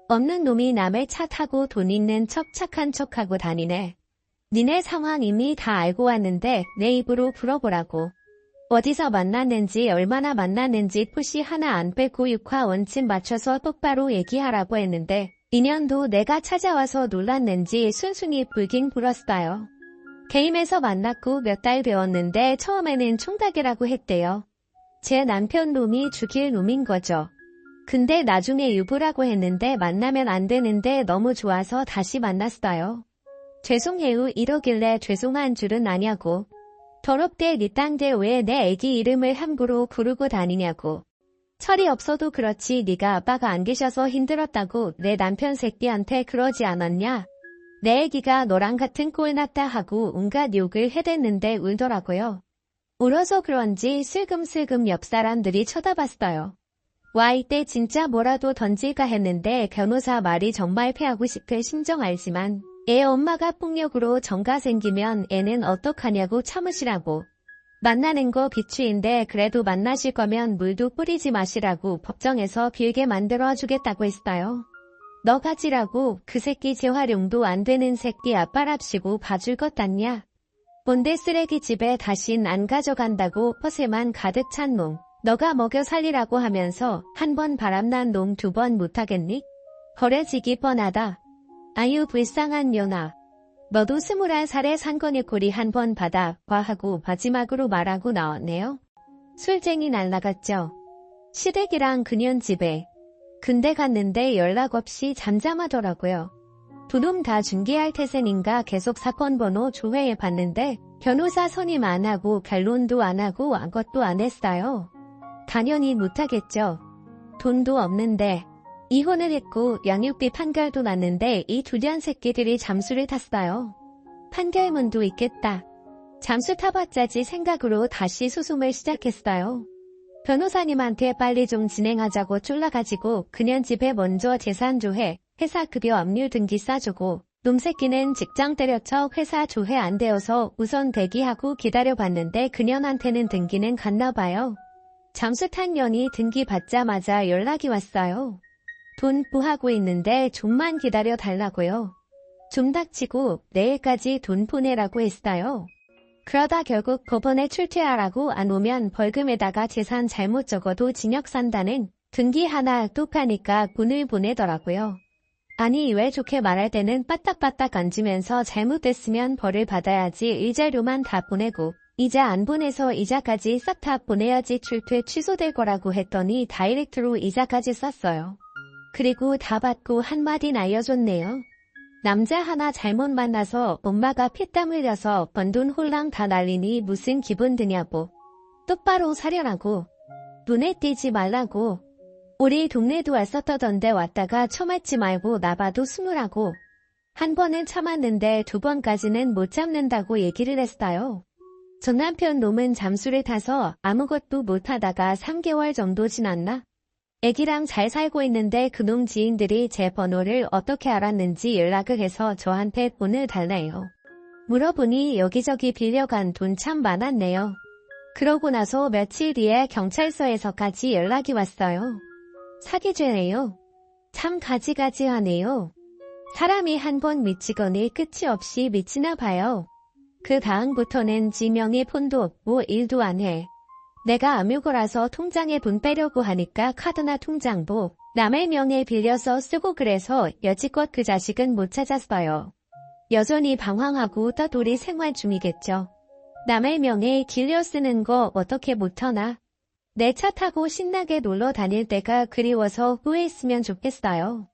없는 놈이 남의 차 타고 돈 있는 척 착한 척하고 다니네. 니네 상황 이미 다 알고 왔는데 내 입으로 풀어보라고. 어디서 만났는지 얼마나 만났는지 푸시 하나 안 빼고 6화 원칙 맞춰서 똑바로 얘기하라고 했는데 인연도 내가 찾아와서 놀랐는지 순순히 불긴 불었어요. 게임에서 만났고 몇 달 되었는데 처음에는 총각이라고 했대요. 제 남편 놈이 죽일 놈인 거죠. 근데 나중에 유부라고 했는데 만나면 안 되는데 너무 좋아서 다시 만났어요. 죄송해요 이러길래 죄송한 줄은 아냐고. 더럽대 니 땅대 왜 내 애기 이름을 함부로 부르고 다니냐고. 철이 없어도 그렇지 네가 아빠가 안 계셔서 힘들었다고 내 남편 새끼한테 그러지 않았냐? 내 애기가 너랑 같은 꼴 났다 하고 온갖 욕을 해댔는데 울더라고요. 울어서 그런지 슬금슬금 옆 사람들이 쳐다봤어요. 와 이때 진짜 뭐라도 던질까 했는데 변호사 말이 정말 패하고 싶을 심정 알지만 애 엄마가 폭력으로 정가 생기면 애는 어떡하냐고 참으시라고. 만나는 거 비추인데 그래도 만나실 거면 물도 뿌리지 마시라고 법정에서 빌게 만들어주겠다고 했어요. 너 가지라고 그 새끼 재활용도 안 되는 새끼 아빠랍시고 봐줄 것 같냐. 뭔데 쓰레기집에 다신 안 가져간다고 허세만 가득 찬 놈. 너가 먹여 살리라고 하면서 한 번 바람난 놈 2번 못하겠니? 버려지기 뻔하다. 아유 불쌍한 년아. 너도 21살에 상권의 꼴이 한 번 받아 과하고 마지막으로 말하고 나왔네요. 술쟁이 날라갔죠. 시댁이랑 그년 집에. 근데 갔는데 연락 없이 잠잠하더라고요. 두 놈 다 중개할 태생인가 계속 사건 번호 조회해 봤는데 변호사 선임 안 하고 결론도 안 하고 아무것도 안 했어요. 당연히 못하겠죠. 돈도 없는데. 이혼을 했고 양육비 판결도 났는데 이 두련 새끼들이 잠수를 탔어요. 판결문도 있겠다. 잠수 타봤자지 생각으로 다시 소송을 시작했어요. 변호사님한테 빨리 좀 진행하자고 쫄라가지고 그년 집에 먼저 재산 조회, 회사 급여 압류 등기 싸주고 놈새끼는 직장 때려쳐 회사 조회 안 되어서 우선 대기하고 기다려봤는데 그년한테는 등기는 갔나봐요. 잠수 탄 년이 등기 받자마자 연락이 왔어요. 돈 부하고 있는데 좀만 기다려 달라고요. 좀 닥치고 내일까지 돈 보내라고 했어요. 그러다 결국 법원에 출퇴하라고 안 오면 벌금에다가 재산 잘못 적어도 징역 산다는 등기 하나 뚝하니까 분을 보내더라고요. 아니 왜 좋게 말할 때는 빠딱빠딱 앉으면서 잘못됐으면 벌을 받아야지 일자료만 다 보내고 이자 안 보내서 이자까지 싹 다 보내야지 출퇴 취소될 거라고 했더니 다이렉트로 이자까지 썼어요. 그리고 다 받고 한마디 날려줬네요. 남자 하나 잘못 만나서 엄마가 피땀 흘려서 번 돈 홀랑 다 날리니 무슨 기분 드냐고. 똑바로 사려라고. 눈에 띄지 말라고. 우리 동네도 왔었던데 왔다가 처맞지 말고 나봐도 스물하고. 한 번은 참았는데 두 번까지는 못 참는다고 얘기를 했어요. 전 남편 놈은 잠수를 타서 아무것도 못하다가 3개월 정도 지났나? 애기랑 잘 살고 있는데 그놈 지인들이 제 번호를 어떻게 알았는지 연락을 해서 저한테 돈을 달래요. 물어보니 여기저기 빌려간 돈 참 많았네요. 그러고 나서 며칠 뒤에 경찰서에서까지 연락이 왔어요. 사기죄네요. 참 가지가지하네요. 사람이 한 번 미치거니 끝이 없이 미치나 봐요. 그 다음부터는 지명에 폰도 없고 일도 안 해. 내가 암유거라서 통장에 돈 빼려고 하니까 카드나 통장簿 남의 명에 빌려서 쓰고 그래서 여지껏 그 자식은 못 찾았어요. 여전히 방황하고 떠돌이 생활 중이겠죠. 남의 명에 길려 쓰는 거 어떻게 못하나? 내 차 타고 신나게 놀러 다닐 때가 그리워서 후회했으면 좋겠어요.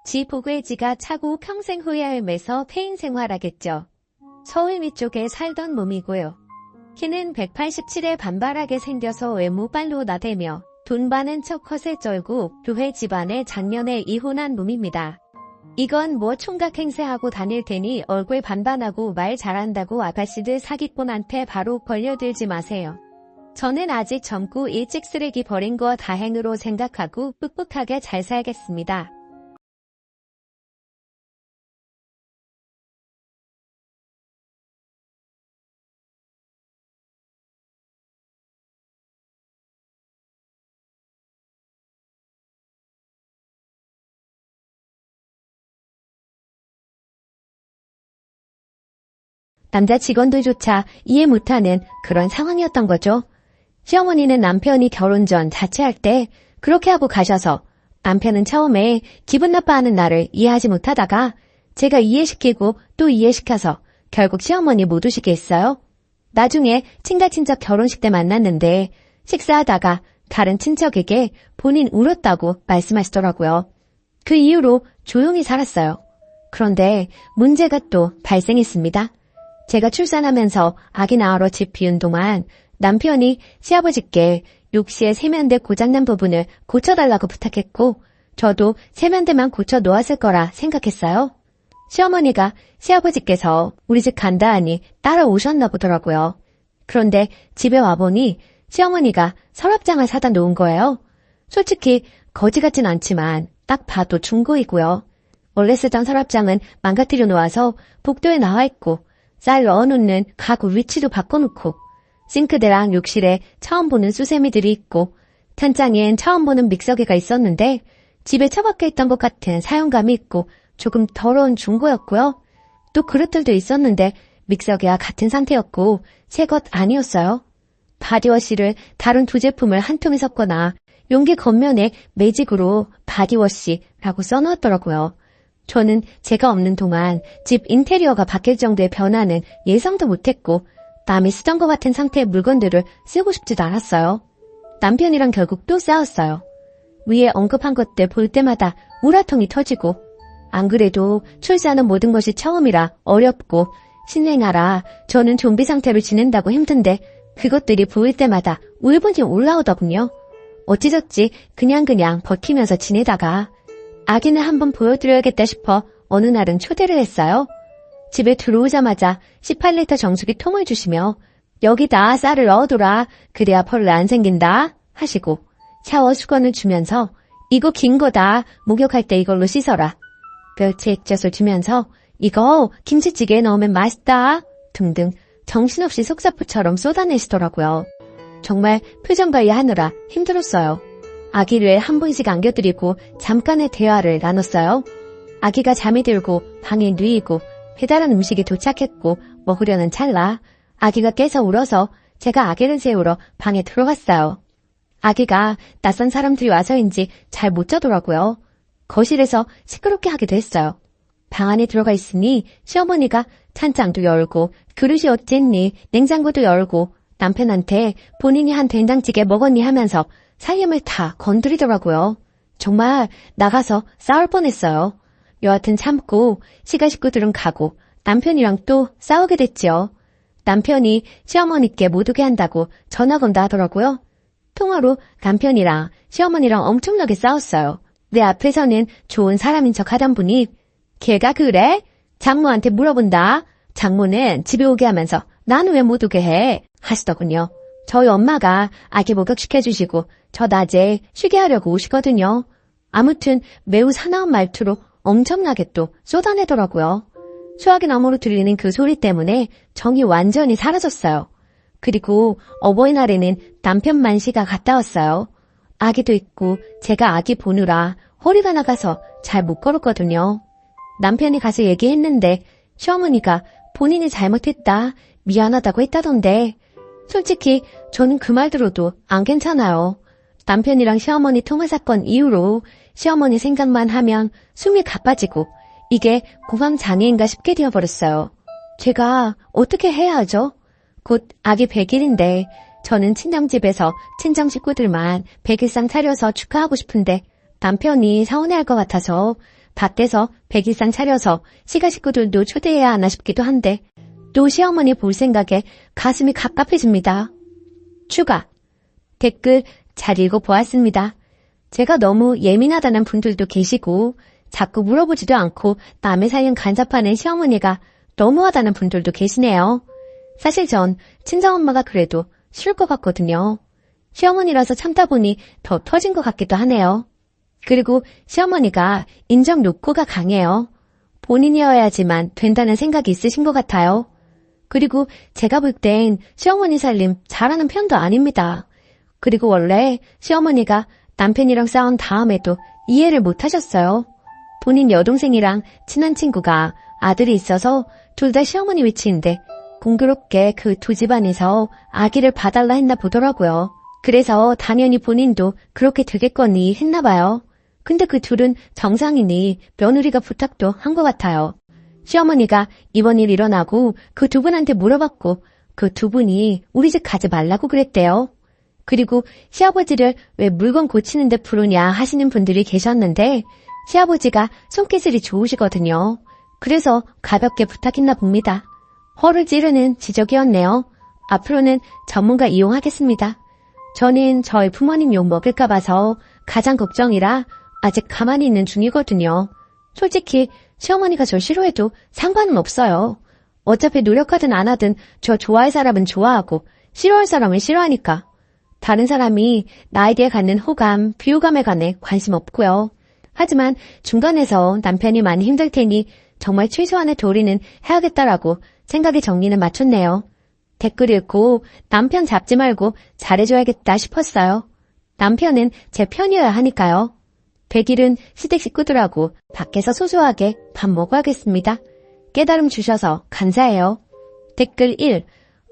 지 보고의 지가 차고 평생 후회하면서 폐인 생활하겠죠. 서울 위쪽에 살던 몸이고요. 키는 187에 반발하게 생겨서 외모빨로 나대며 돈 많은 척 허세 쩔고 교회 집안에 작년에 이혼한 놈입니다. 이건 뭐 총각 행세하고 다닐 테니 얼굴 반반하고 말 잘한다고 아가씨들 사기꾼한테 바로 걸려들지 마세요. 저는 아직 젊고 일찍 쓰레기 버린 거 다행으로 생각하고 풋풋하게 잘 살겠습니다. 남자 직원들조차 이해 못하는 그런 상황이었던 거죠. 시어머니는 남편이 결혼 전 자취할 때 그렇게 하고 가셔서 남편은 처음에 기분 나빠하는 나를 이해하지 못하다가 제가 이해시키고 또 이해시켜서 결국 시어머니 못 오시게 했어요. 나중에 친가친척 결혼식 때 만났는데 식사하다가 다른 친척에게 본인 울었다고 말씀하시더라고요. 그 이후로 조용히 살았어요. 그런데 문제가 또 발생했습니다. 제가 출산하면서 아기 낳으러 집 비운 동안 남편이 시아버지께 욕실의 세면대 고장난 부분을 고쳐달라고 부탁했고 저도 세면대만 고쳐 놓았을 거라 생각했어요. 시어머니가 시아버지께서 우리 집 간다 하니 따라오셨나 보더라고요. 그런데 집에 와보니 시어머니가 서랍장을 사다 놓은 거예요. 솔직히 거지 같진 않지만 딱 봐도 중고이고요. 원래 쓰던 서랍장은 망가뜨려 놓아서 복도에 나와 있고 쌀 넣어놓는 가구 위치도 바꿔놓고 싱크대랑 욕실에 처음 보는 수세미들이 있고 찬장엔 처음 보는 믹서기가 있었는데 집에 처박혀 있던 것 같은 사용감이 있고 조금 더러운 중고였고요. 또 그릇들도 있었는데 믹서기와 같은 상태였고 새 것 아니었어요. 바디워시를 다른 두 제품을 한 통에 섞거나 용기 겉면에 매직으로 바디워시라고 써놓았더라고요. 저는 제가 없는 동안 집 인테리어가 바뀔 정도의 변화는 예상도 못했고 남이 쓰던 것 같은 상태의 물건들을 쓰고 싶지도 않았어요. 남편이랑 결국 또 싸웠어요. 위에 언급한 것들 볼 때마다 우라통이 터지고 안 그래도 출산은 모든 것이 처음이라 어렵고 신생아라 저는 좀비 상태로 지낸다고 힘든데 그것들이 보일 때마다 울분이 올라오더군요. 어찌저찌 그냥 버티면서 지내다가 아기는 한번 보여드려야겠다 싶어 어느 날은 초대를 했어요. 집에 들어오자마자 18리터 정수기 통을 주시며 여기다 쌀을 넣어둬라. 그래야 벌레 안 생긴다 하시고 샤워 수건을 주면서 이거 긴 거다. 목욕할 때 이걸로 씻어라. 멸치 액젓을 주면서 이거 김치찌개에 넣으면 맛있다 등등 정신없이 속사포처럼 쏟아내시더라고요. 정말 표정 관리하느라 힘들었어요. 아기를 한 번씩 안겨드리고 잠깐의 대화를 나눴어요. 아기가 잠이 들고 방에 누이고 배달한 음식이 도착했고 먹으려는 찰나 아기가 깨서 울어서 제가 아기를 재우러 방에 들어갔어요. 아기가 낯선 사람들이 와서인지 잘 못 자더라고요. 거실에서 시끄럽게 하기도 했어요. 방 안에 들어가 있으니 시어머니가 찬장도 열고 그릇이 어쨌니 냉장고도 열고 남편한테 본인이 한 된장찌개 먹었니 하면서 살림을 다 건드리더라고요. 정말 나가서 싸울 뻔했어요. 여하튼 참고 시가 식구들은 가고 남편이랑 또 싸우게 됐지요. 남편이 시어머니께 못 오게 한다고 전화 건다 하더라고요. 통화로 남편이랑 시어머니랑 엄청나게 싸웠어요. 내 앞에서는 좋은 사람인 척 하던 분이 걔가 그래? 장모한테 물어본다. 장모는 집에 오게 하면서 나는 왜 못 오게 해? 하시더군요. 저희 엄마가 아기 목욕시켜주시고 저 낮에 쉬게 하려고 오시거든요. 아무튼 매우 사나운 말투로 엄청나게 또 쏟아내더라고요. 수화기 너머로 들리는 그 소리 때문에 정이 완전히 사라졌어요. 그리고 어버이날에는 남편 만시가 갔다 왔어요. 아기도 있고 제가 아기 보느라 허리가 나가서 잘 못 걸었거든요. 남편이 가서 얘기했는데 시어머니가 본인이 잘못했다, 미안하다고 했다던데 솔직히 저는 그 말 들어도 안 괜찮아요. 남편이랑 시어머니 통화 사건 이후로 시어머니 생각만 하면 숨이 가빠지고 이게 공황장애인가 싶게 되어버렸어요. 제가 어떻게 해야 하죠? 곧 아기 100일인데 저는 친정집에서 친정 식구들만 100일상 차려서 축하하고 싶은데 남편이 서운해할 것 같아서 밖에서 100일상 차려서 시가 식구들도 초대해야 하나 싶기도 한데 또 시어머니 볼 생각에 가슴이 갑갑해집니다. 추가 댓글 잘 읽어보았습니다. 제가 너무 예민하다는 분들도 계시고 자꾸 물어보지도 않고 남의 사연 간섭하는 시어머니가 너무하다는 분들도 계시네요. 사실 전 친정엄마가 그래도 싫을 것 같거든요. 시어머니라서 참다 보니 더 터진 것 같기도 하네요. 그리고 시어머니가 인정 욕구가 강해요. 본인이어야지만 된다는 생각이 있으신 것 같아요. 그리고 제가 볼 땐 시어머니 살림 잘하는 편도 아닙니다. 그리고 원래 시어머니가 남편이랑 싸운 다음에도 이해를 못 하셨어요. 본인 여동생이랑 친한 친구가 아들이 있어서 둘 다 시어머니 위치인데 공교롭게 그 두 집안에서 아기를 봐달라 했나 보더라고요. 그래서 당연히 본인도 그렇게 되겠거니 했나 봐요. 근데 그 둘은 정상이니 며느리가 부탁도 한 것 같아요. 시어머니가 이번 일 일어나고 그 두 분한테 물어봤고 그 두 분이 우리 집 가지 말라고 그랬대요. 그리고 시아버지를 왜 물건 고치는데 부르냐 하시는 분들이 계셨는데 시아버지가 손기술이 좋으시거든요. 그래서 가볍게 부탁했나 봅니다. 허를 찌르는 지적이었네요. 앞으로는 전문가 이용하겠습니다. 저는 저희 부모님 욕 먹을까 봐서 가장 걱정이라 아직 가만히 있는 중이거든요. 솔직히 시어머니가 저 싫어해도 상관은 없어요. 어차피 노력하든 안 하든 저 좋아할 사람은 좋아하고 싫어할 사람은 싫어하니까. 다른 사람이 나에 대해 갖는 호감, 비호감에 관해 관심 없고요. 하지만 중간에서 남편이 많이 힘들 테니 정말 최소한의 도리는 해야겠다라고 생각의 정리는 맞췄네요. 댓글 읽고 남편 잡지 말고 잘해줘야겠다 싶었어요. 남편은 제 편이어야 하니까요. 100일은 시댁 식구들하고 밖에서 소소하게 밥 먹어야겠습니다. 깨달음 주셔서 감사해요. 댓글 1.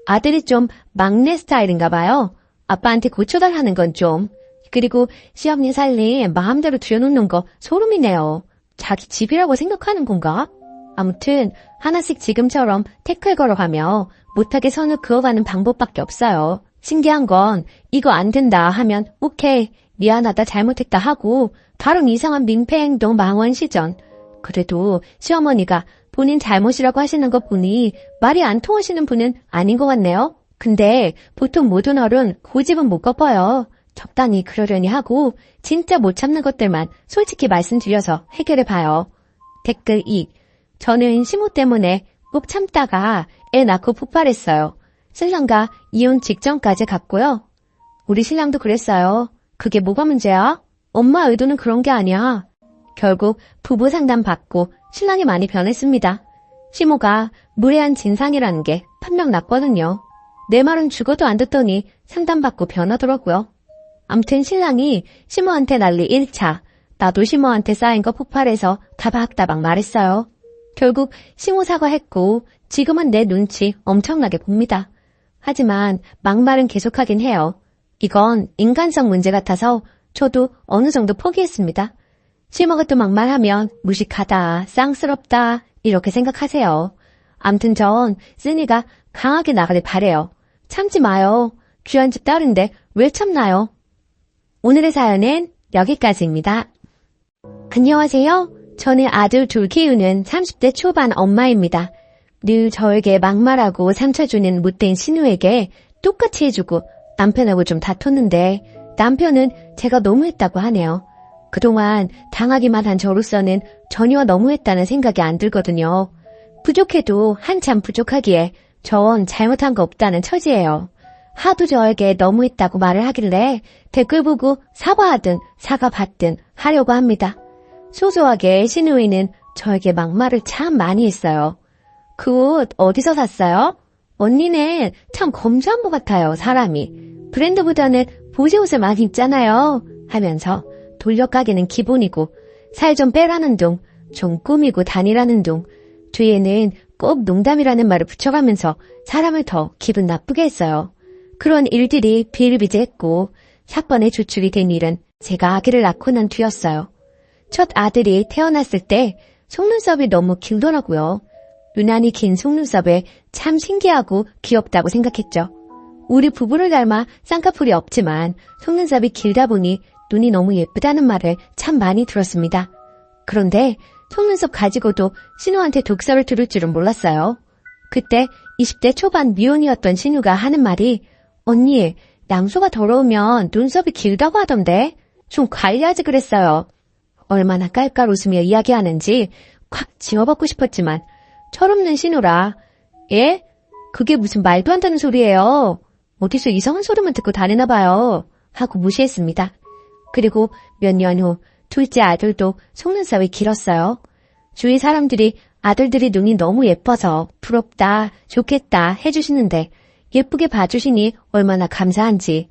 아들이 좀 막내 스타일인가 봐요. 아빠한테 고쳐달라는 건 좀. 그리고 시어머니 살림 마음대로 들여놓는 거 소름이네요. 자기 집이라고 생각하는 건가? 아무튼 하나씩 지금처럼 태클 걸어가며 못하게 선을 그어가는 방법밖에 없어요. 신기한 건 이거 안 된다 하면 오케이, 미안하다, 잘못했다 하고 다른 이상한 민폐 행동 망원 시전. 그래도 시어머니가 본인 잘못이라고 하시는 거 보니 말이 안 통하시는 분은 아닌 것 같네요. 근데 보통 모든 어른 고집은 못 꺾어요. 적당히 그러려니 하고 진짜 못 참는 것들만 솔직히 말씀드려서 해결해봐요. 댓글 2. 저는 시모 때문에 꼭 참다가 애 낳고 폭발했어요. 신랑과 이혼 직전까지 갔고요. 우리 신랑도 그랬어요. 그게 뭐가 문제야? 엄마 의도는 그런 게 아니야. 결국 부부 상담 받고 신랑이 많이 변했습니다. 시모가 무례한 진상이라는 게 판명 났거든요. 내 말은 죽어도 안 듣더니 상담받고 변하더라고요. 암튼 신랑이 시모한테 난리 1차, 나도 시모한테 쌓인 거 폭발해서 다박다박 말했어요. 결국 시모 사과했고 지금은 내 눈치 엄청나게 봅니다. 하지만 막말은 계속하긴 해요. 이건 인간성 문제 같아서 저도 어느 정도 포기했습니다. 심어가 또 막말하면 무식하다, 쌍스럽다 이렇게 생각하세요. 암튼 전 쓰니가 강하게 나가길 바래요. 참지 마요. 귀한 집 딸인데 왜 참나요? 오늘의 사연은 여기까지입니다. 안녕하세요. 저는 아들 둘 키우는 30대 초반 엄마입니다. 늘 저에게 막말하고 상처 주는 못된 신우에게 똑같이 해주고 남편하고 좀 다퉜는데 남편은 제가 너무했다고 하네요. 그동안 당하기만 한 저로서는 전혀 너무했다는 생각이 안 들거든요. 부족해도 한참 부족하기에 전 잘못한 거 없다는 처지예요. 하도 저에게 너무했다고 말을 하길래 댓글 보고 사과하든 사과받든 하려고 합니다. 소소하게 신우이는 저에게 막말을 참 많이 했어요. 그 옷 어디서 샀어요? 언니는 참 검소한 것 같아요, 사람이. 브랜드보다는 보시옷을 많이 입잖아요. 하면서 돌려가기는 기본이고 살 좀 빼라는 둥, 좀 꾸미고 다니라는 둥, 뒤에는 꼭 농담이라는 말을 붙여가면서 사람을 더 기분 나쁘게 했어요. 그런 일들이 비일비재했고 사건의 주축이 된 일은 제가 아기를 낳고 난 뒤였어요. 첫 아들이 태어났을 때 속눈썹이 너무 길더라고요. 유난히 긴 속눈썹에 참 신기하고 귀엽다고 생각했죠. 우리 부부를 닮아 쌍꺼풀이 없지만 속눈썹이 길다 보니 눈이 너무 예쁘다는 말을 참 많이 들었습니다. 그런데 속눈썹 가지고도 신우한테 독설을 들을 줄은 몰랐어요. 그때 20대 초반 미혼이었던 신우가 하는 말이 언니, 양수가 더러우면 눈썹이 길다고 하던데 좀 관리하지 그랬어요. 얼마나 깔깔 웃으며 이야기하는지 콱 지워받고 싶었지만 철없는 신우라 예? 그게 무슨 말도 안 되는 소리예요. 어디서 이상한 소리만 듣고 다니나 봐요. 하고 무시했습니다. 그리고 몇 년 후 둘째 아들도 속눈썹이 길었어요. 주위 사람들이 아들들이 눈이 너무 예뻐서 부럽다, 좋겠다 해주시는데 예쁘게 봐주시니 얼마나 감사한지.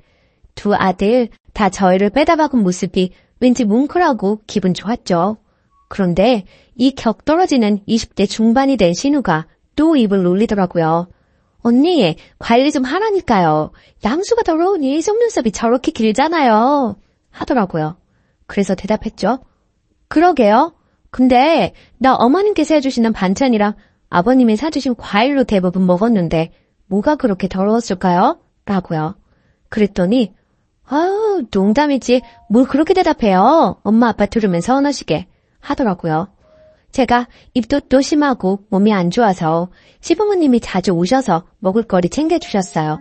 두 아들 다 저희를 빼다박은 모습이 왠지 뭉클하고 기분 좋았죠. 그런데 이 격떨어지는 20대 중반이 된 신우가 또 입을 놀리더라고요. 언니, 관리 좀 하라니까요. 양수가 더러우니 속눈썹이 저렇게 길잖아요. 하더라고요. 그래서 대답했죠. 그러게요. 근데 나 어머님께서 해주시는 반찬이랑 아버님이 사주신 과일로 대부분 먹었는데 뭐가 그렇게 더러웠을까요? 라고요. 그랬더니 아유, 농담이지. 뭘 그렇게 대답해요. 엄마 아빠 들으면 서운하시게 하더라고요. 제가 입도 또 심하고 몸이 안 좋아서 시부모님이 자주 오셔서 먹을 거리 챙겨주셨어요.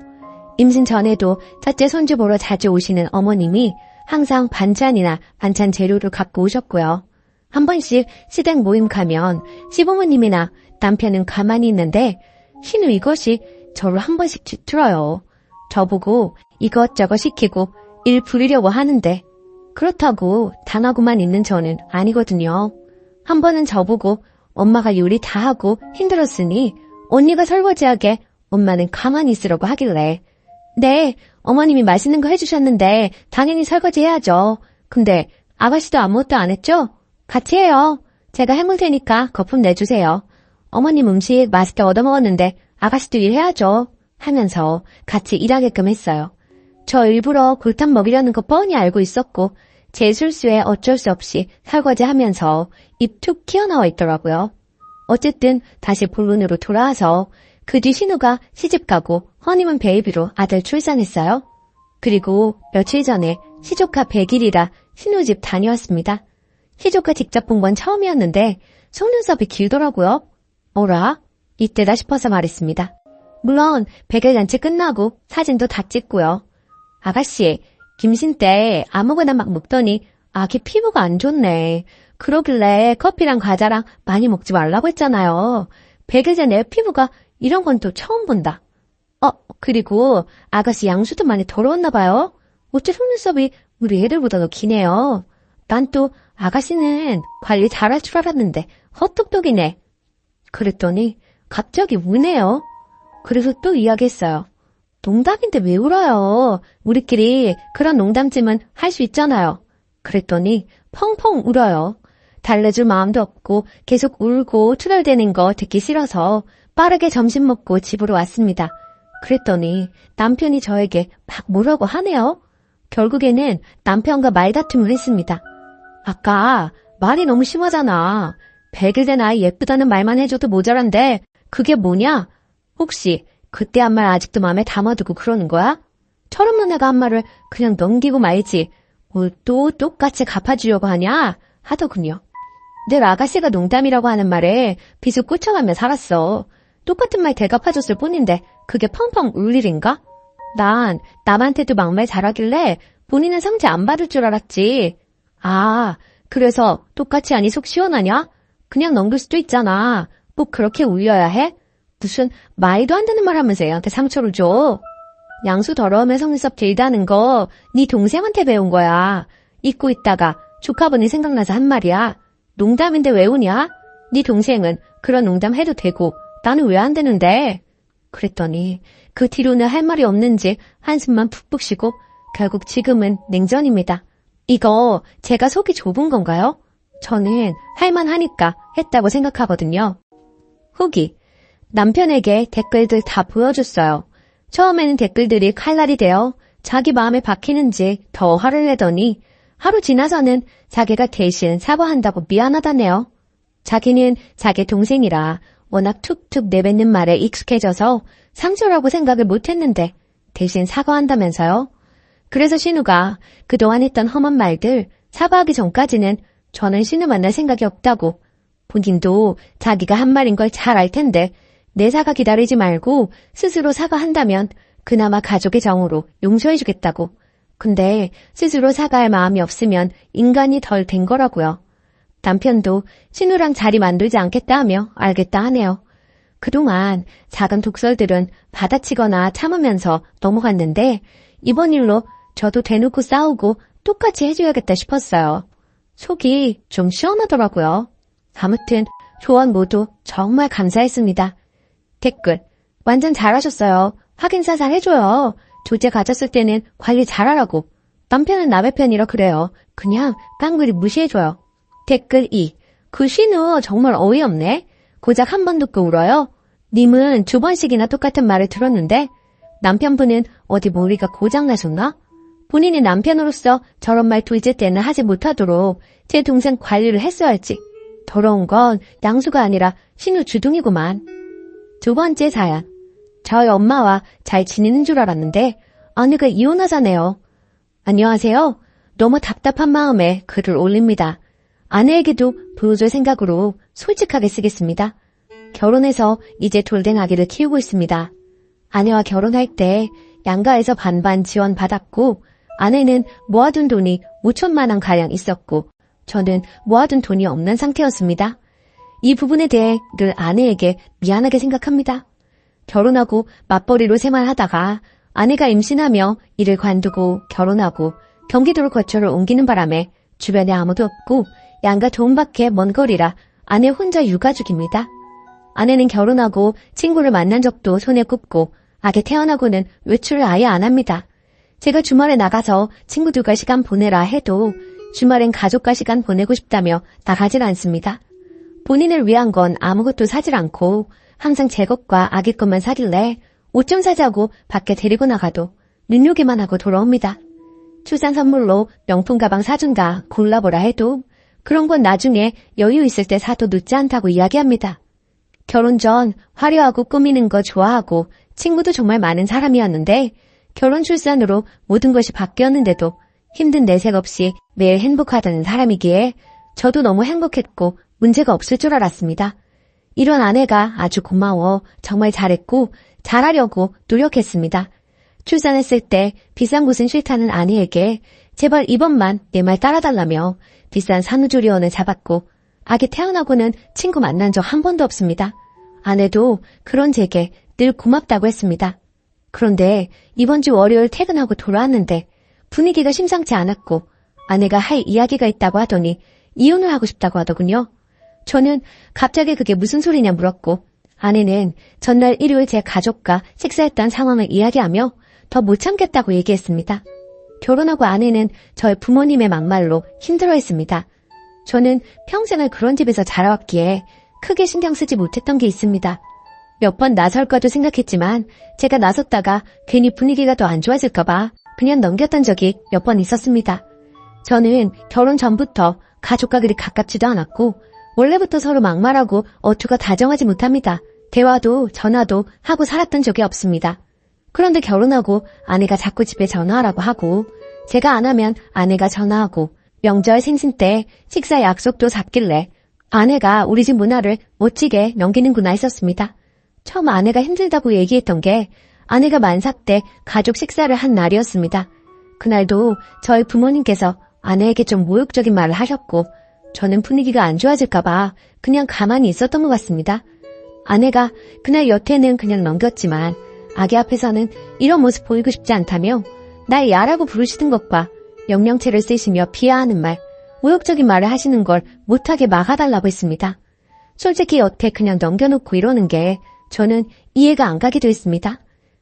임신 전에도 첫째 손주 보러 자주 오시는 어머님이 항상 반찬이나 반찬 재료를 갖고 오셨고요. 한 번씩 시댁 모임 가면 시부모님이나 남편은 가만히 있는데 신우 이것이 저를 한 번씩 뒤틀어요. 저보고 이것저것 시키고 일 부리려고 하는데 그렇다고 당하고만 있는 저는 아니거든요. 한 번은 저보고 엄마가 요리 다 하고 힘들었으니 언니가 설거지하게 엄마는 가만히 있으라고 하길래 네, 어머님이 맛있는 거 해주셨는데 당연히 설거지 해야죠. 근데 아가씨도 아무것도 안 했죠? 같이 해요. 제가 해물 테니까 거품 내주세요. 어머님 음식 맛있게 얻어먹었는데 아가씨도 일해야죠. 하면서 같이 일하게끔 했어요. 저 일부러 골탕 먹이려는 거 뻔히 알고 있었고 제 실수에 어쩔 수 없이 설거지하면서 입 툭 튀어나와 있더라고요. 어쨌든 다시 본론으로 돌아와서 그 뒤 신우가 시집가고 허니문 베이비로 아들 출산했어요. 그리고 며칠 전에 시조카 100일이라 신우 집 다녀왔습니다. 시조카 직접 본 건 처음이었는데 속눈썹이 길더라고요. 어라? 이때다 싶어서 말했습니다. 물론 100일 잔치 끝나고 사진도 다 찍고요. 아가씨, 김신 때 아무거나 막 먹더니 아기 피부가 안 좋네. 그러길래 커피랑 과자랑 많이 먹지 말라고 했잖아요. 100일 전에 피부가 이런 건 또 처음 본다. 그리고 아가씨 양수도 많이 더러웠나 봐요. 어째 속눈썹이 우리 애들보다 더 기네요. 난 또 아가씨는 관리 잘할 줄 알았는데 헛똑똑이네. 그랬더니 갑자기 우네요. 그래서 또 이야기했어요. 농담인데 왜 울어요? 우리끼리 그런 농담쯤은 할 수 있잖아요. 그랬더니 펑펑 울어요. 달래줄 마음도 없고 계속 울고 투덜대는 거 듣기 싫어서 빠르게 점심 먹고 집으로 왔습니다. 그랬더니 남편이 저에게 막 뭐라고 하네요. 결국에는 남편과 말다툼을 했습니다. 아까 말이 너무 심하잖아. 100일 된 아이 예쁘다는 말만 해줘도 모자란데 그게 뭐냐? 혹시 그때 한 말 아직도 마음에 담아두고 그러는 거야? 철없는 애가 한 말을 그냥 넘기고 말지 뭘 또 똑같이 갚아주려고 하냐? 하더군요. 늘 아가씨가 농담이라고 하는 말에 비수 꽂혀가며 살았어. 똑같은 말 대갚아줬을 뿐인데 그게 펑펑 울 일인가? 난 남한테도 막말 잘하길래 본인은 상처 안 받을 줄 알았지. 아, 그래서 똑같이 하니 속 시원하냐? 그냥 넘길 수도 있잖아. 꼭 그렇게 울려야 해? 무슨 말도 안 되는 말 하면서 애한테 상처를 줘. 양수 더러움에 속눈썹 길다는 거 네 동생한테 배운 거야. 잊고 있다가 조카분이 생각나서 한 말이야. 농담인데 왜 우냐? 네 동생은 그런 농담 해도 되고 나는 왜 안 되는데? 그랬더니 그 뒤로는 할 말이 없는지 한숨만 푹푹 쉬고 결국 지금은 냉전입니다. 이거 제가 속이 좁은 건가요? 저는 할만하니까 했다고 생각하거든요. 후기. 남편에게 댓글들 다 보여줬어요. 처음에는 댓글들이 칼날이 되어 자기 마음에 박히는지 더 화를 내더니 하루 지나서는 자기가 대신 사과한다고 미안하다네요. 자기는 자기 동생이라 워낙 툭툭 내뱉는 말에 익숙해져서 상처라고 생각을 못했는데 대신 사과한다면서요. 그래서 신우가 그동안 했던 험한 말들 사과하기 전까지는 저는 신우 만날 생각이 없다고, 본인도 자기가 한 말인 걸 잘 알 텐데 내 사과 기다리지 말고 스스로 사과한다면 그나마 가족의 정으로 용서해주겠다고. 근데 스스로 사과할 마음이 없으면 인간이 덜 된 거라고요. 남편도 신우랑 자리 만들지 않겠다 하며 알겠다 하네요. 그동안 작은 독설들은 받아치거나 참으면서 넘어갔는데 이번 일로 저도 대놓고 싸우고 똑같이 해줘야겠다 싶었어요. 속이 좀 시원하더라고요. 아무튼 조언 모두 정말 감사했습니다. 댓글. 완전 잘하셨어요. 확인사살 해줘요. 조제 가졌을 때는 관리 잘하라고. 남편은 남의 편이라 그래요. 그냥 깡그리 무시해줘요. 댓글 2. 그 신우 정말 어이없네. 고작 한 번 듣고 울어요. 님은 두 번씩이나 똑같은 말을 들었는데 남편분은 어디 머리가 고장나셨나? 본인이 남편으로서 저런 말도 이제 때는 하지 못하도록 제 동생 관리를 했어야지. 더러운 건 양수가 아니라 신우 주둥이구만. 두 번째 사연. 저희 엄마와 잘 지내는 줄 알았는데 아내가 이혼하자네요. 안녕하세요. 너무 답답한 마음에 글을 올립니다. 아내에게도 보여줄 생각으로 솔직하게 쓰겠습니다. 결혼해서 이제 돌된 아기를 키우고 있습니다. 아내와 결혼할 때 양가에서 반반 지원받았고 아내는 모아둔 돈이 5천만 원 가량 있었고 저는 모아둔 돈이 없는 상태였습니다. 이 부분에 대해 늘 아내에게 미안하게 생각합니다. 결혼하고 맞벌이로 생활하다가 아내가 임신하며 이를 관두고 결혼하고 경기도로 거처를 옮기는 바람에 주변에 아무도 없고 양가 도움밖에 먼 거리라 아내 혼자 유가족입니다. 아내는 결혼하고 친구를 만난 적도 손에 꼽고 아기 태어나고는 외출을 아예 안 합니다. 제가 주말에 나가서 친구들과 시간 보내라 해도 주말엔 가족과 시간 보내고 싶다며 나가질 않습니다. 본인을 위한 건 아무것도 사질 않고 항상 제 것과 아기 것만 사길래 옷 좀 사자고 밖에 데리고 나가도 눈요기만 하고 돌아옵니다. 출산 선물로 명품 가방 사준다 골라보라 해도 그런 건 나중에 여유 있을 때 사도 늦지 않다고 이야기합니다. 결혼 전 화려하고 꾸미는 거 좋아하고 친구도 정말 많은 사람이었는데 결혼 출산으로 모든 것이 바뀌었는데도 힘든 내색 없이 매일 행복하다는 사람이기에 저도 너무 행복했고 문제가 없을 줄 알았습니다. 이런 아내가 아주 고마워 정말 잘했고 잘하려고 노력했습니다. 출산했을 때 비싼 곳은 싫다는 아내에게 제발 이번만 내 말 따라달라며 비싼 산후조리원을 잡았고 아기 태어나고는 친구 만난 적 한 번도 없습니다. 아내도 그런 제게 늘 고맙다고 했습니다. 그런데 이번 주 월요일 퇴근하고 돌아왔는데 분위기가 심상치 않았고 아내가 할 이야기가 있다고 하더니 이혼을 하고 싶다고 하더군요. 저는 갑자기 그게 무슨 소리냐 물었고 아내는 전날 일요일 제 가족과 식사했던 상황을 이야기하며 더 못 참겠다고 얘기했습니다. 결혼하고 아내는 저의 부모님의 막말로 힘들어했습니다. 저는 평생을 그런 집에서 자라왔기에 크게 신경 쓰지 못했던 게 있습니다. 몇 번 나설까도 생각했지만 제가 나섰다가 괜히 분위기가 더 안 좋아질까봐 그냥 넘겼던 적이 몇 번 있었습니다. 저는 결혼 전부터 가족과 그리 가깝지도 않았고 원래부터 서로 막말하고 어투가 다정하지 못합니다. 대화도 전화도 하고 살았던 적이 없습니다. 그런데 결혼하고 아내가 자꾸 집에 전화하라고 하고 제가 안 하면 아내가 전화하고 명절 생신 때 식사 약속도 잡길래 아내가 우리 집 문화를 멋지게 넘기는구나 했었습니다. 처음 아내가 힘들다고 얘기했던 게 아내가 만삭 때 가족 식사를 한 날이었습니다. 그날도 저희 부모님께서 아내에게 좀 모욕적인 말을 하셨고 저는 분위기가 안 좋아질까봐 그냥 가만히 있었던 것 같습니다. 아내가 그날 여태는 그냥 넘겼지만 아기 앞에서는 이런 모습 보이고 싶지 않다며 날 야라고 부르시는 것과 명령체를 쓰시며 비하하는 말, 모욕적인 말을 하시는 걸 못하게 막아달라고 했습니다. 솔직히 여태 그냥 넘겨놓고 이러는 게 저는 이해가 안 가기도 했습니다.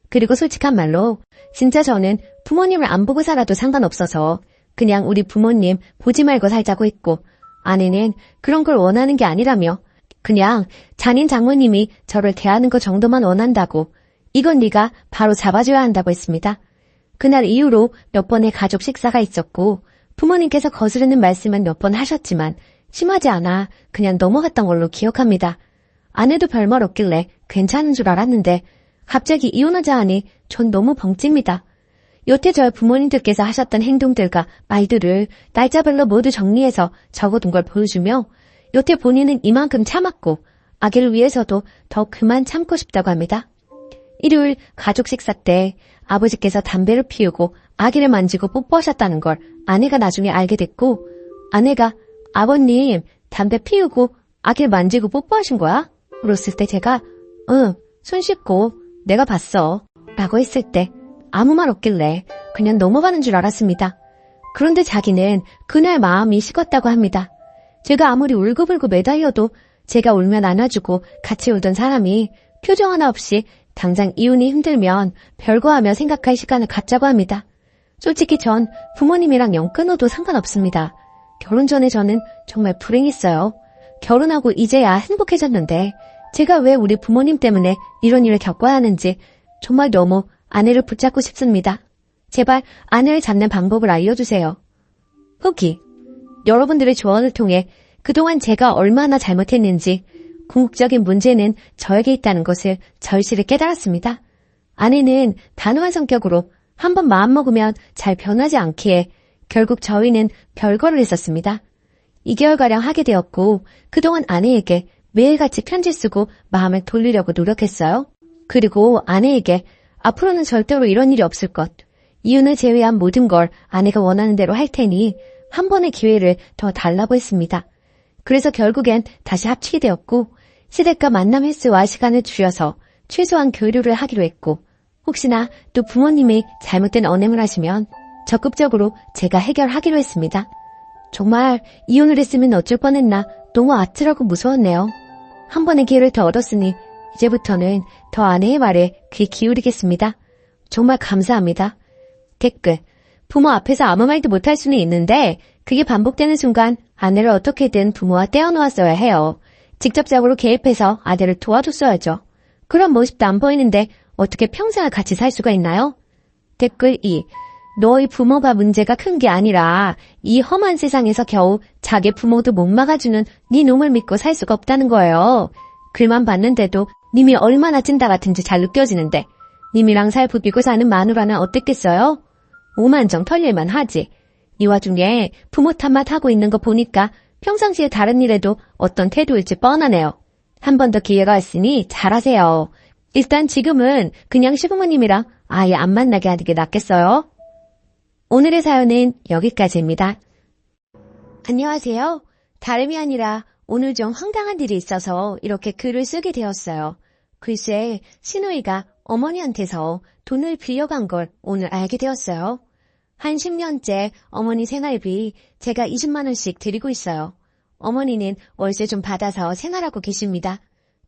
그리고 솔직한 말로 진짜 저는 부모님을 안 보고 살아도 상관없어서 그냥 우리 부모님 보지 말고 살자고 했고 아내는 그런 걸 원하는 게 아니라며 그냥 잔인 장모님이 저를 대하는 것 정도만 원한다고 이건 네가 바로 잡아줘야 한다고 했습니다. 그날 이후로 몇 번의 가족 식사가 있었고 부모님께서 거스르는 말씀은 몇 번 하셨지만 심하지 않아 그냥 넘어갔던 걸로 기억합니다. 아내도 별말 없길래 괜찮은 줄 알았는데 갑자기 이혼하자 하니 전 너무 벙찝니다. 여태 저희 부모님들께서 하셨던 행동들과 말들을 날짜별로 모두 정리해서 적어둔 걸 보여주며 여태 본인은 이만큼 참았고 아기를 위해서도 더 그만 참고 싶다고 합니다. 일요일 가족 식사 때 아버지께서 담배를 피우고 아기를 만지고 뽀뽀하셨다는 걸 아내가 나중에 알게 됐고 아내가 아버님 담배 피우고 아기를 만지고 뽀뽀하신 거야? 물었을 때 제가 응, 손 씻고 내가 봤어 라고 했을 때 아무 말 없길래 그냥 넘어가는 줄 알았습니다. 그런데 자기는 그날 마음이 식었다고 합니다. 제가 아무리 울고불고 매달려도 제가 울면 안아주고 같이 울던 사람이 표정 하나 없이 당장 이혼이 힘들면 별거하며 생각할 시간을 갖자고 합니다. 솔직히 전 부모님이랑 영 끊어도 상관없습니다. 결혼 전에 저는 정말 불행했어요. 결혼하고 이제야 행복해졌는데 제가 왜 우리 부모님 때문에 이런 일을 겪어야 하는지 정말 너무 아내를 붙잡고 싶습니다. 제발 아내를 잡는 방법을 알려주세요. 후기. 여러분들의 조언을 통해 그동안 제가 얼마나 잘못했는지 궁극적인 문제는 저에게 있다는 것을 절실히 깨달았습니다. 아내는 단호한 성격으로 한번 마음먹으면 잘 변하지 않기에 결국 저희는 별거를 했었습니다. 2개월가량 하게 되었고 그동안 아내에게 매일같이 편지 쓰고 마음을 돌리려고 노력했어요. 그리고 아내에게 앞으로는 절대로 이런 일이 없을 것, 이혼을 제외한 모든 걸 아내가 원하는 대로 할 테니 한 번의 기회를 더 달라고 했습니다. 그래서 결국엔 다시 합치게 되었고 시댁과 만남 횟수와 시간을 줄여서 최소한 교류를 하기로 했고 혹시나 또 부모님이 잘못된 언행을 하시면 적극적으로 제가 해결하기로 했습니다. 정말 이혼을 했으면 어쩔 뻔했나 너무 아찔하고 무서웠네요. 한 번의 기회를 더 얻었으니 이제부터는 더 아내의 말에 귀 기울이겠습니다. 정말 감사합니다. 댓글. 부모 앞에서 아무 말도 못할 수는 있는데 그게 반복되는 순간 아내를 어떻게든 부모와 떼어놓았어야 해요. 직접적으로 개입해서 아내를 도와줬어야죠. 그런 모습도 안 보이는데 어떻게 평생을 같이 살 수가 있나요? 댓글 2. 너희 부모가 문제가 큰 게 아니라 이 험한 세상에서 겨우 자기 부모도 못 막아주는 네 놈을 믿고 살 수가 없다는 거예요. 글만 봤는데도 님이 얼마나 찐따 같은지 잘 느껴지는데 님이랑 살 부비고 사는 마누라는 어땠겠어요? 오만정 털릴만 하지. 이 와중에 부모 탓만 하고 있는 거 보니까 평상시에 다른 일에도 어떤 태도일지 뻔하네요. 한 번 더 기회가 있으니 잘하세요. 일단 지금은 그냥 시부모님이랑 아예 안 만나게 하는 게 낫겠어요. 오늘의 사연은 여기까지입니다. 안녕하세요. 다름이 아니라 오늘 좀 황당한 일이 있어서 이렇게 글을 쓰게 되었어요. 글쎄 시누이가 어머니한테서 돈을 빌려간 걸 오늘 알게 되었어요. 한 10년째 어머니 생활비 제가 20만 원씩 드리고 있어요. 어머니는 월세 좀 받아서 생활하고 계십니다.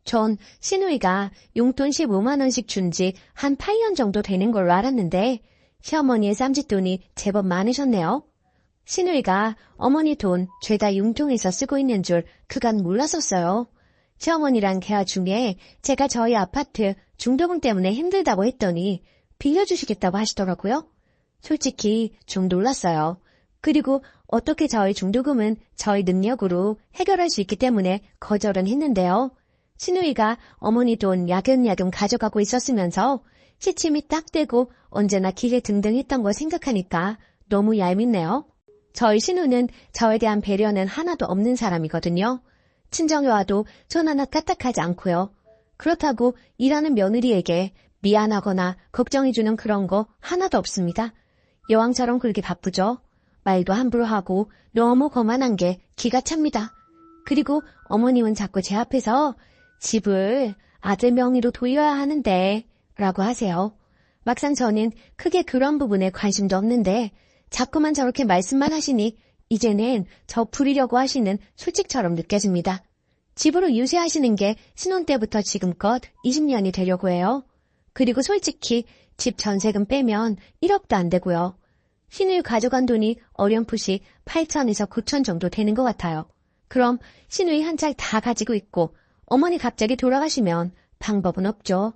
전 시누이가 용돈 15만 원씩 준 지 한 8년 정도 되는 걸로 알았는데 시어머니의 쌈짓돈이 제법 많으셨네요. 시누이가 어머니 돈 죄다 융통해서 쓰고 있는 줄 그간 몰랐었어요. 시어머니랑 대화 중에 제가 저희 아파트 중도금 때문에 힘들다고 했더니 빌려주시겠다고 하시더라고요. 솔직히 좀 놀랐어요. 그리고 어떻게 저희 중도금은 저희 능력으로 해결할 수 있기 때문에 거절은 했는데요. 시누이가 어머니 돈 야금야금 가져가고 있었으면서 시침이 딱 되고 언제나 길에 등등했던 거 생각하니까 너무 얄밉네요. 저희 시누는 저에 대한 배려는 하나도 없는 사람이거든요. 친정에 와도 손 하나 까딱하지 않고요. 그렇다고 일하는 며느리에게 미안하거나 걱정해주는 그런 거 하나도 없습니다. 여왕처럼 그렇게 바쁘죠. 말도 함부로 하고 너무 거만한 게 기가 찹니다. 그리고 어머님은 자꾸 제 앞에서 집을 아들 명의로 돌려야 하는데 라고 하세요. 막상 저는 크게 그런 부분에 관심도 없는데 자꾸만 저렇게 말씀만 하시니 이제는 저 부리려고 하시는 술집처럼 느껴집니다. 집으로 유세하시는 게 신혼 때부터 지금껏 20년이 되려고 해요. 그리고 솔직히 집 전세금 빼면 1억도 안 되고요. 시누이 가져간 돈이 어렴풋이 8천에서 9천 정도 되는 것 같아요. 그럼 시누이 한 찰 다 가지고 있고 어머니 갑자기 돌아가시면 방법은 없죠.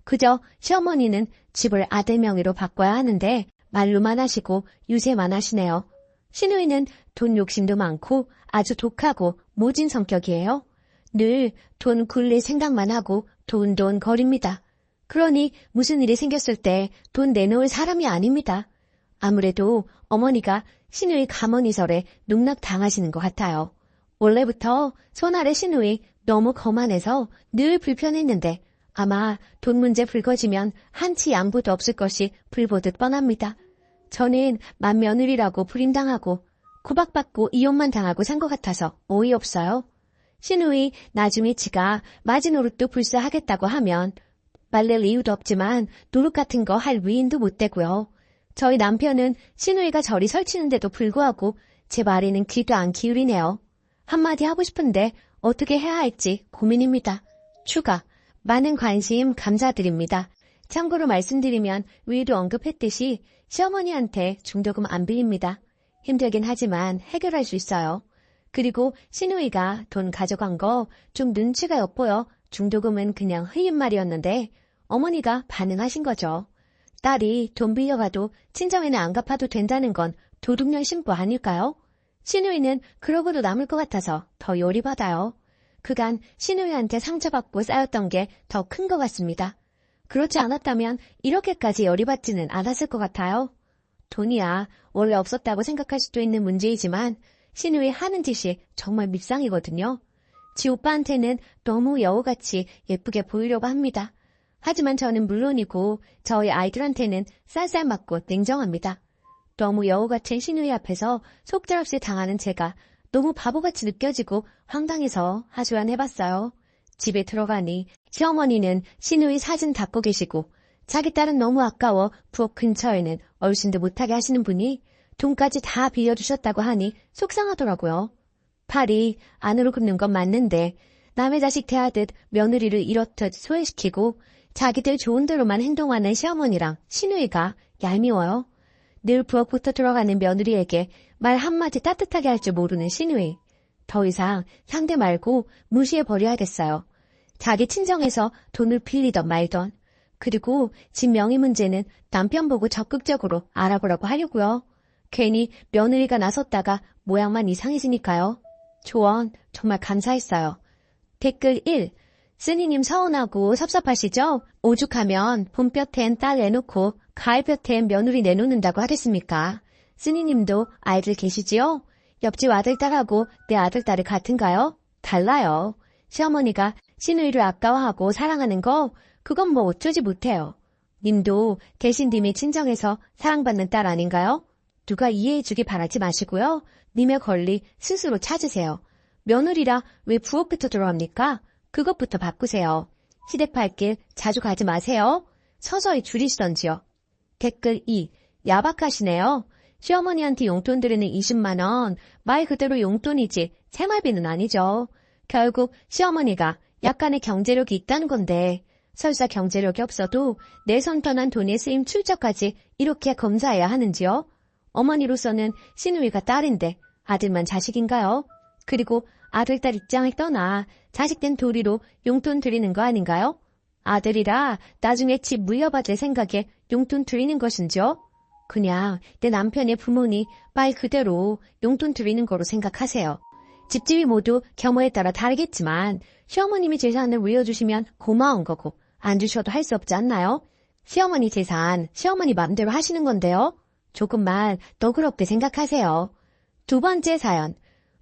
그저 시어머니는 집을 아들 명의로 바꿔야 하는데 말로만 하시고 유세만 하시네요. 시누이는 돈 욕심도 많고 아주 독하고 모진 성격이에요. 늘 돈 굴릴 생각만 하고 돈 거립니다. 그러니 무슨 일이 생겼을 때 돈 내놓을 사람이 아닙니다. 아무래도 어머니가 시누이 가머니설에 농락당하시는 것 같아요. 원래부터 손아래 시누이 너무 거만해서 늘 불편했는데 아마 돈 문제 불거지면 한치 양보도 없을 것이 불보듯 뻔합니다. 저는 맏며느리라고 불임당하고 구박받고 이혼만 당하고 산 것 같아서 어이없어요. 시누이 나중에 지가 마지노릇도 불사하겠다고 하면 말릴 이유도 없지만 노릇 같은 거 할 위인도 못 되고요. 저희 남편은 시누이가 저리 설치는데도 불구하고 제 말에는 귀도 안 기울이네요. 한마디 하고 싶은데 어떻게 해야 할지 고민입니다. 추가, 많은 관심 감사드립니다. 참고로 말씀드리면 위에도 언급했듯이 시어머니한테 중도금 안 빌립니다. 힘들긴 하지만 해결할 수 있어요. 그리고 시누이가 돈 가져간 거 좀 눈치가 엿보여 중도금은 그냥 흐린 말이었는데 어머니가 반응하신 거죠. 딸이 돈 빌려가도 친정에는 안 갚아도 된다는 건 도둑년 신부 아닐까요? 시누이는 그러고도 남을 것 같아서 더 열이받아요. 그간 시누이한테 상처받고 쌓였던 게 더 큰 것 같습니다. 그렇지 않았다면 이렇게까지 열이받지는 않았을 것 같아요. 돈이야 원래 없었다고 생각할 수도 있는 문제이지만 시누이 하는 짓이 정말 밉상이거든요. 지 오빠한테는 너무 여우같이 예쁘게 보이려고 합니다. 하지만 저는 물론이고 저희 아이들한테는 쌀쌀 맞고 냉정합니다. 너무 여우 같은 시누이 앞에서 속절없이 당하는 제가 너무 바보같이 느껴지고 황당해서 하소연해봤어요. 집에 들어가니 시어머니는 시누이 사진 닦고 계시고 자기 딸은 너무 아까워 부엌 근처에는 얼씬도 못하게 하시는 분이 돈까지 다 빌려주셨다고 하니 속상하더라고요. 팔이 안으로 굽는 건 맞는데 남의 자식 대하듯 며느리를 이렇듯 소외시키고 자기들 좋은 대로만 행동하는 시어머니랑 시누이가 얄미워요. 늘 부엌부터 들어가는 며느리에게 말 한마디 따뜻하게 할 줄 모르는 시누이. 더 이상 상대 말고 무시해버려야겠어요. 자기 친정에서 돈을 빌리던 말던. 그리고 집 명의 문제는 남편 보고 적극적으로 알아보라고 하려고요. 괜히 며느리가 나섰다가 모양만 이상해지니까요. 조언 정말 감사했어요. 댓글 1. 쓰니님 서운하고 섭섭하시죠? 오죽하면 봄볕엔 딸 내놓고 가을볕엔 며느리 내놓는다고 하랬습니까? 쓰니님도 아이들 계시지요? 옆집 아들딸하고 내 아들딸이 같은가요? 달라요. 시어머니가 시누이를 아까워하고 사랑하는 거 그건 뭐 어쩌지 못해요. 님도 대신 님의 친정에서 사랑받는 딸 아닌가요? 누가 이해해주기 바라지 마시고요. 님의 권리 스스로 찾으세요. 며느리라 왜 부엌부터 들어갑니까? 그것부터 바꾸세요. 시댁팔길 자주 가지 마세요. 서서히 줄이시던지요. 댓글 2. 야박하시네요. 시어머니한테 용돈 드리는 20만 원, 말 그대로 용돈이지 생활비는 아니죠. 결국 시어머니가 약간의 경제력이 있다는 건데 설사 경제력이 없어도 내 손 떠난 돈의 쓰임 출처까지 이렇게 검사해야 하는지요? 어머니로서는 시누이가 딸인데 아들만 자식인가요? 그리고 아들, 딸 입장을 떠나 자식된 도리로 용돈 드리는 거 아닌가요? 아들이라 나중에 집 물려받을 생각에 용돈 드리는 것인지요? 그냥 내 남편의 부모니 말 그대로 용돈 드리는 거로 생각하세요. 집집이 모두 경우에 따라 다르겠지만 시어머님이 재산을 물려주시면 고마운 거고 안 주셔도 할 수 없지 않나요? 시어머니 재산 시어머니 맘대로 하시는 건데요. 조금만 너그럽게 생각하세요. 두 번째 사연.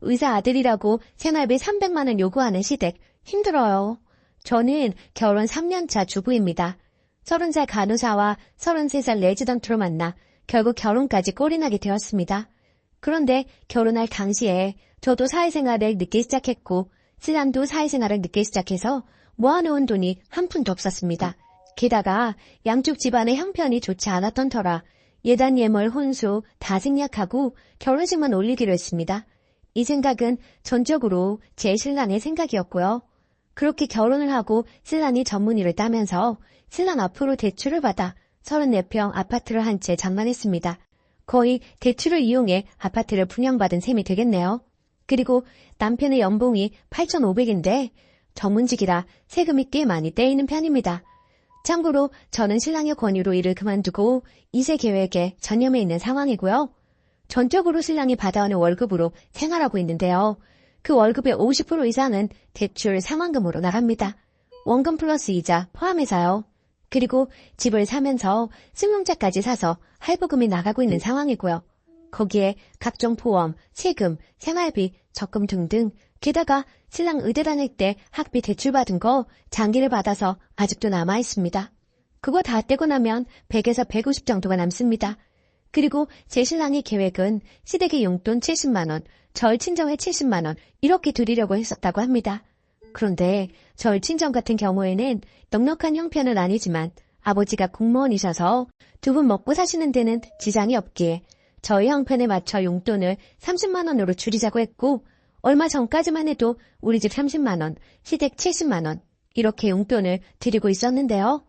의사 아들이라고 생활비 300만 원 요구하는 시댁 힘들어요. 저는 결혼 3년차 주부입니다. 30살 간호사와 33살 레지던트로 만나 결국 결혼까지 꼴이나게 되었습니다. 그런데 결혼할 당시에 저도 사회생활을 늦게 시작했고 신랑도 사회생활을 늦게 시작해서 모아놓은 돈이 한 푼도 없었습니다. 게다가 양쪽 집안의 형편이 좋지 않았던 터라 예단 예물 혼수 다 생략하고 결혼식만 올리기로 했습니다. 이 생각은 전적으로 제 신랑의 생각이었고요. 그렇게 결혼을 하고 신랑이 전문의를 따면서 신랑 앞으로 대출을 받아 34평 아파트를 한 채 장만했습니다. 거의 대출을 이용해 아파트를 분양받은 셈이 되겠네요. 그리고 남편의 연봉이 8,500인데 전문직이라 세금이 꽤 많이 떼이는 편입니다. 참고로 저는 신랑의 권유로 일을 그만두고 2세 계획에 전념해 있는 상황이고요. 전적으로 신랑이 받아오는 월급으로 생활하고 있는데요. 그 월급의 50% 이상은 대출 상환금으로 나갑니다. 원금 플러스 이자 포함해서요. 그리고 집을 사면서 승용차까지 사서 할부금이 나가고 있는 상황이고요. 거기에 각종 보험, 세금, 생활비, 적금 등등 게다가 신랑 의대 다닐 때 학비 대출받은 거 장기를 받아서 아직도 남아있습니다. 그거 다 떼고 나면 100에서 150 정도가 남습니다. 그리고 제 신랑의 계획은 시댁의 용돈 70만 원, 절 친정에 70만 원 이렇게 드리려고 했었다고 합니다. 그런데 절 친정 같은 경우에는 넉넉한 형편은 아니지만 아버지가 공무원이셔서 두 분 먹고 사시는 데는 지장이 없기에 저희 형편에 맞춰 용돈을 30만 원으로 줄이자고 했고 얼마 전까지만 해도 우리 집 30만 원, 시댁 70만 원 이렇게 용돈을 드리고 있었는데요.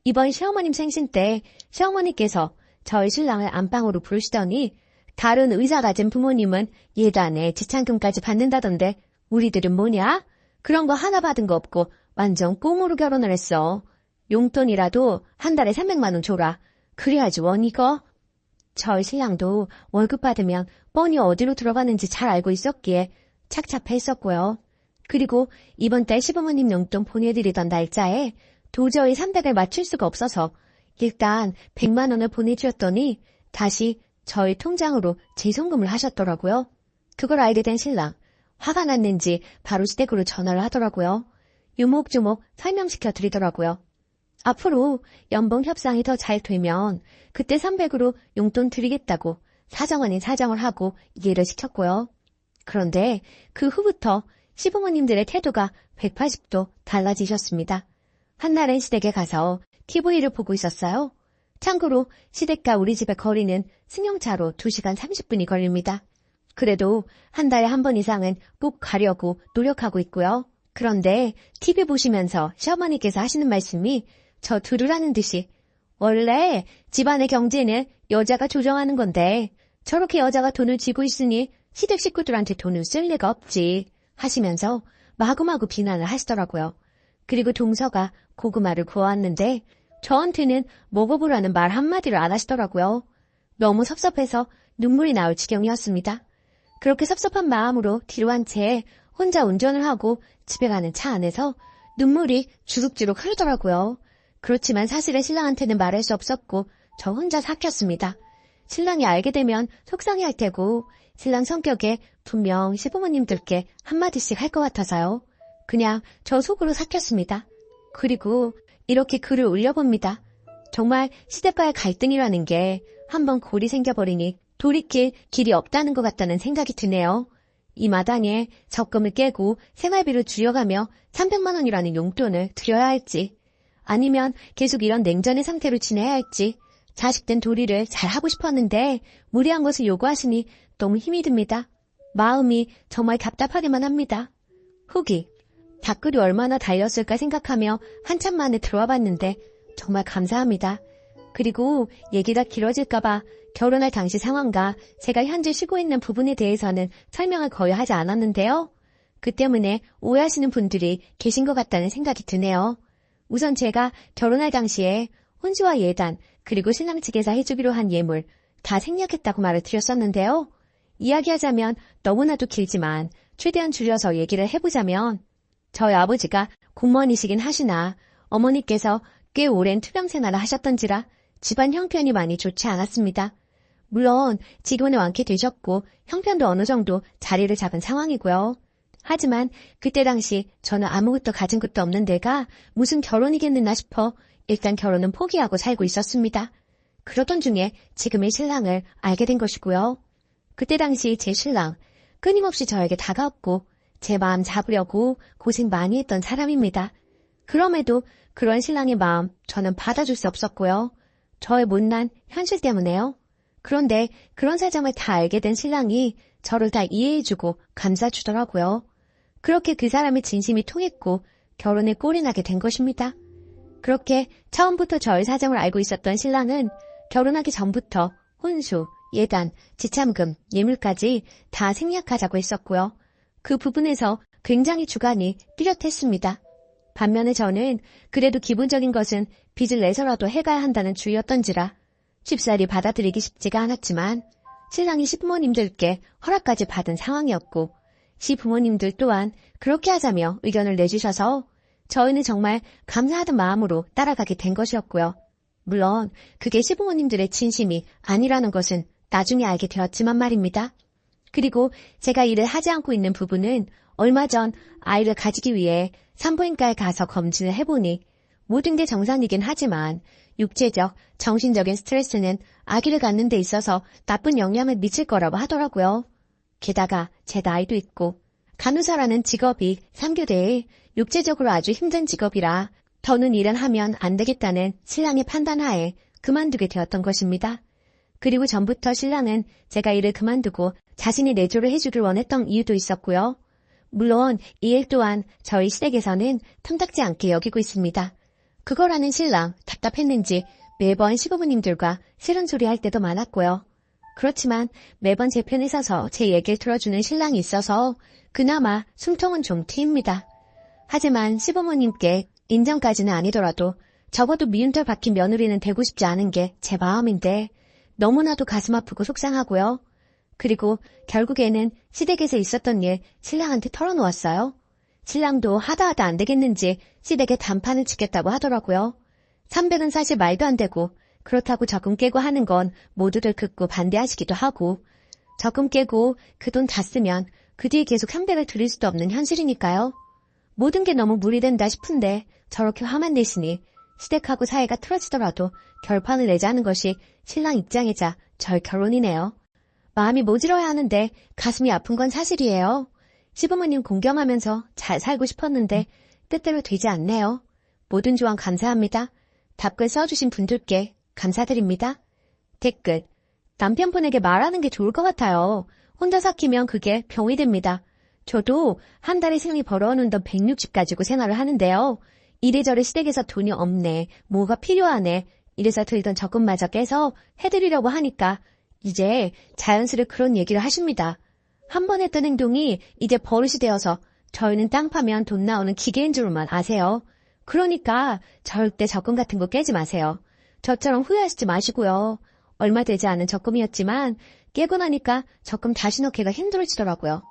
이번 시어머님 생신 때 시어머니께서 저희 신랑을 안방으로 부르시더니 다른 의사 가진 부모님은 예단에 지참금까지 받는다던데 우리들은 뭐냐? 그런 거 하나 받은 거 없고 완전 꽁으로 결혼을 했어. 용돈이라도 한 달에 300만 원 줘라. 그래야지 원 이거. 저희 신랑도 월급 받으면 뻔히 어디로 들어가는지 잘 알고 있었기에 착잡했었고요. 그리고 이번 달 시부모님 용돈 보내드리던 날짜에 도저히 300을 맞출 수가 없어서 일단 100만 원을 보내주었더니 다시 저희 통장으로 재송금을 하셨더라고요. 그걸 알게 된 신랑. 화가 났는지 바로 시댁으로 전화를 하더라고요. 유목조목 설명시켜 드리더라고요. 앞으로 연봉 협상이 더 잘 되면 그때 300으로 용돈 드리겠다고 사정 아닌 사정을 하고 이해를 시켰고요. 그런데 그 후부터 시부모님들의 태도가 180도 달라지셨습니다. 한날은 시댁에 가서 TV를 보고 있었어요. 참고로 시댁과 우리 집의 거리는 승용차로 2시간 30분이 걸립니다. 그래도 한 달에 한 번 이상은 꼭 가려고 노력하고 있고요. 그런데 TV 보시면서 시어머니께서 하시는 말씀이 저 들으라는 듯이 원래 집안의 경제는 여자가 조정하는 건데 저렇게 여자가 돈을 쥐고 있으니 시댁 식구들한테 돈을 쓸 리가 없지 하시면서 마구마구 비난을 하시더라고요. 그리고 동서가 고구마를 구워왔는데 저한테는 먹어보라는 말 한마디를 안 하시더라고요. 너무 섭섭해서 눈물이 나올 지경이었습니다. 그렇게 섭섭한 마음으로 뒤로 한 채 혼자 운전을 하고 집에 가는 차 안에서 눈물이 주룩주룩 흐르더라고요. 그렇지만 사실은 신랑한테는 말할 수 없었고 저 혼자 삭혔습니다. 신랑이 알게 되면 속상해할 테고 신랑 성격에 분명 시부모님들께 한마디씩 할 것 같아서요. 그냥 저 속으로 삭혔습니다. 그리고 이렇게 글을 올려봅니다. 정말 시댁과의 갈등이라는 게 한번 골이 생겨버리니 돌이킬 길이 없다는 것 같다는 생각이 드네요. 이 마당에 적금을 깨고 생활비를 줄여가며 300만 원이라는 용돈을 드려야 할지 아니면 계속 이런 냉전의 상태로 지내야 할지 자식된 도리를 잘하고 싶었는데 무리한 것을 요구하시니 너무 힘이 듭니다. 마음이 정말 답답하기만 합니다. 후기. 댓글이 얼마나 달렸을까 생각하며 한참 만에 들어와 봤는데 정말 감사합니다. 그리고 얘기가 길어질까봐 결혼할 당시 상황과 제가 현재 쉬고 있는 부분에 대해서는 설명을 거의 하지 않았는데요. 그 때문에 오해하시는 분들이 계신 것 같다는 생각이 드네요. 우선 제가 결혼할 당시에 혼주와 예단, 그리고 신랑 측에서 해주기로 한 예물 다 생략했다고 말을 드렸었는데요. 이야기하자면 너무나도 길지만 최대한 줄여서 얘기를 해보자면 저희 아버지가 공무원이시긴 하시나 어머니께서 꽤 오랜 투병 생활을 하셨던지라 집안 형편이 많이 좋지 않았습니다. 물론 지금은 완쾌되셨고 형편도 어느 정도 자리를 잡은 상황이고요. 하지만 그때 당시 저는 아무것도 가진 것도 없는 데가 무슨 결혼이겠느나 싶어 일단 결혼은 포기하고 살고 있었습니다. 그러던 중에 지금의 신랑을 알게 된 것이고요. 그때 당시 제 신랑 끊임없이 저에게 다가왔고 제 마음 잡으려고 고생 많이 했던 사람입니다. 그럼에도 그런 신랑의 마음 저는 받아줄 수 없었고요. 저의 못난 현실 때문에요. 그런데 그런 사정을 다 알게 된 신랑이 저를 다 이해해주고 감싸주더라고요. 그렇게 그 사람의 진심이 통했고 결혼에 꼴이 나게 된 것입니다. 그렇게 처음부터 저의 사정을 알고 있었던 신랑은 결혼하기 전부터 혼수, 예단, 지참금, 예물까지 다 생략하자고 했었고요. 그 부분에서 굉장히 주관이 뚜렷했습니다. 반면에 저는 그래도 기본적인 것은 빚을 내서라도 해가야 한다는 주의였던지라 쉽사리 받아들이기 쉽지가 않았지만 신랑이 시부모님들께 허락까지 받은 상황이었고 시부모님들 또한 그렇게 하자며 의견을 내주셔서 저희는 정말 감사하던 마음으로 따라가게 된 것이었고요. 물론 그게 시부모님들의 진심이 아니라는 것은 나중에 알게 되었지만 말입니다. 그리고 제가 일을 하지 않고 있는 부분은 얼마 전 아이를 가지기 위해 산부인과에 가서 검진을 해보니 모든 게 정상이긴 하지만 육체적, 정신적인 스트레스는 아기를 갖는 데 있어서 나쁜 영향을 미칠 거라고 하더라고요. 게다가 제 나이도 있고 간호사라는 직업이 3교대에 육체적으로 아주 힘든 직업이라 더는 일은 하면 안 되겠다는 신랑의 판단하에 그만두게 되었던 것입니다. 그리고 전부터 신랑은 제가 일을 그만두고 자신이 내조를 해주길 원했던 이유도 있었고요. 물론 이 일 또한 저희 시댁에서는 탐탁지 않게 여기고 있습니다. 그거라는 신랑 답답했는지 매번 시부모님들과 싫은 소리 할 때도 많았고요. 그렇지만 매번 제 편에 서서 제 얘기를 들어주는 신랑이 있어서 그나마 숨통은 좀 트입니다. 하지만 시부모님께 인정까지는 아니더라도 적어도 미운털 박힌 며느리는 되고 싶지 않은 게 제 마음인데 너무나도 가슴 아프고 속상하고요. 그리고 결국에는 시댁에서 있었던 일 신랑한테 털어놓았어요. 신랑도 하다 안 되겠는지 시댁에 단판을 치겠다고 하더라고요. 300은 사실 말도 안 되고 그렇다고 적금 깨고 하는 건 모두들 극구 반대하시기도 하고 적금 깨고 그 돈 다 쓰면 그 뒤에 계속 300을 드릴 수도 없는 현실이니까요. 모든 게 너무 무리된다 싶은데 저렇게 화만 내시니 시댁하고 사이가 틀어지더라도 결판을 내자는 것이 신랑 입장이자 저의 결론이네요. 마음이 모질어야 하는데 가슴이 아픈 건 사실이에요. 시부모님 공경하면서 잘 살고 싶었는데 뜻대로 되지 않네요. 모든 조언 감사합니다. 답글 써주신 분들께 감사드립니다. 댓글: 남편분에게 말하는 게 좋을 것 같아요. 혼자 삭히면 그게 병이 됩니다. 저도 한 달에 생리 벌어오는 돈 160 가지고 생활을 하는데요. 이래저래 시댁에서 돈이 없네, 뭐가 필요하네, 이래서 들던 적금마저 깨서 해드리려고 하니까 이제 자연스레 그런 얘기를 하십니다. 한 번 했던 행동이 이제 버릇이 되어서 저희는 땅 파면 돈 나오는 기계인 줄만 아세요. 그러니까 절대 적금 같은 거 깨지 마세요. 저처럼 후회하시지 마시고요. 얼마 되지 않은 적금이었지만 깨고 나니까 적금 다시 넣기가 힘들어지더라고요.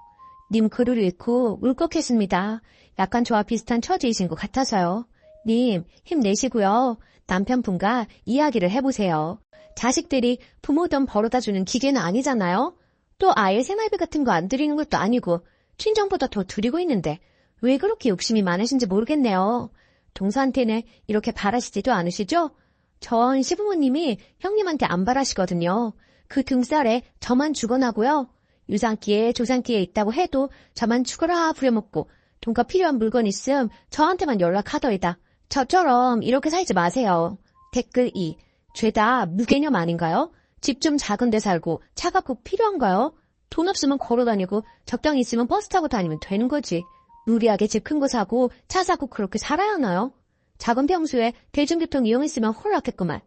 님 글을 읽고 울컥했습니다. 약간 저와 비슷한 처지이신 것 같아서요. 님 힘내시고요. 남편분과 이야기를 해보세요. 자식들이 부모 돈 벌어다주는 기계는 아니잖아요. 또 아예 생활비 같은 거 안 드리는 것도 아니고 친정보다 더 드리고 있는데 왜 그렇게 욕심이 많으신지 모르겠네요. 동서한테는 이렇게 바라시지도 않으시죠? 전 시부모님이 형님한테 안 바라시거든요. 그 등살에 저만 죽어나고요. 유산기에 조산기에 있다고 해도 저만 죽어라 부려먹고 돈과 필요한 물건 있음 저한테만 연락하더이다. 저처럼 이렇게 살지 마세요. 댓글 2. 죄다 무개념 아닌가요? 집 좀 작은 데 살고 차가 꼭 필요한가요? 돈 없으면 걸어다니고 적당히 있으면 버스 타고 다니면 되는 거지. 무리하게 집 큰 거 사고 차 사고 그렇게 살아야 하나요? 작은 평수에 대중교통 이용했으면 홀랐겠구만.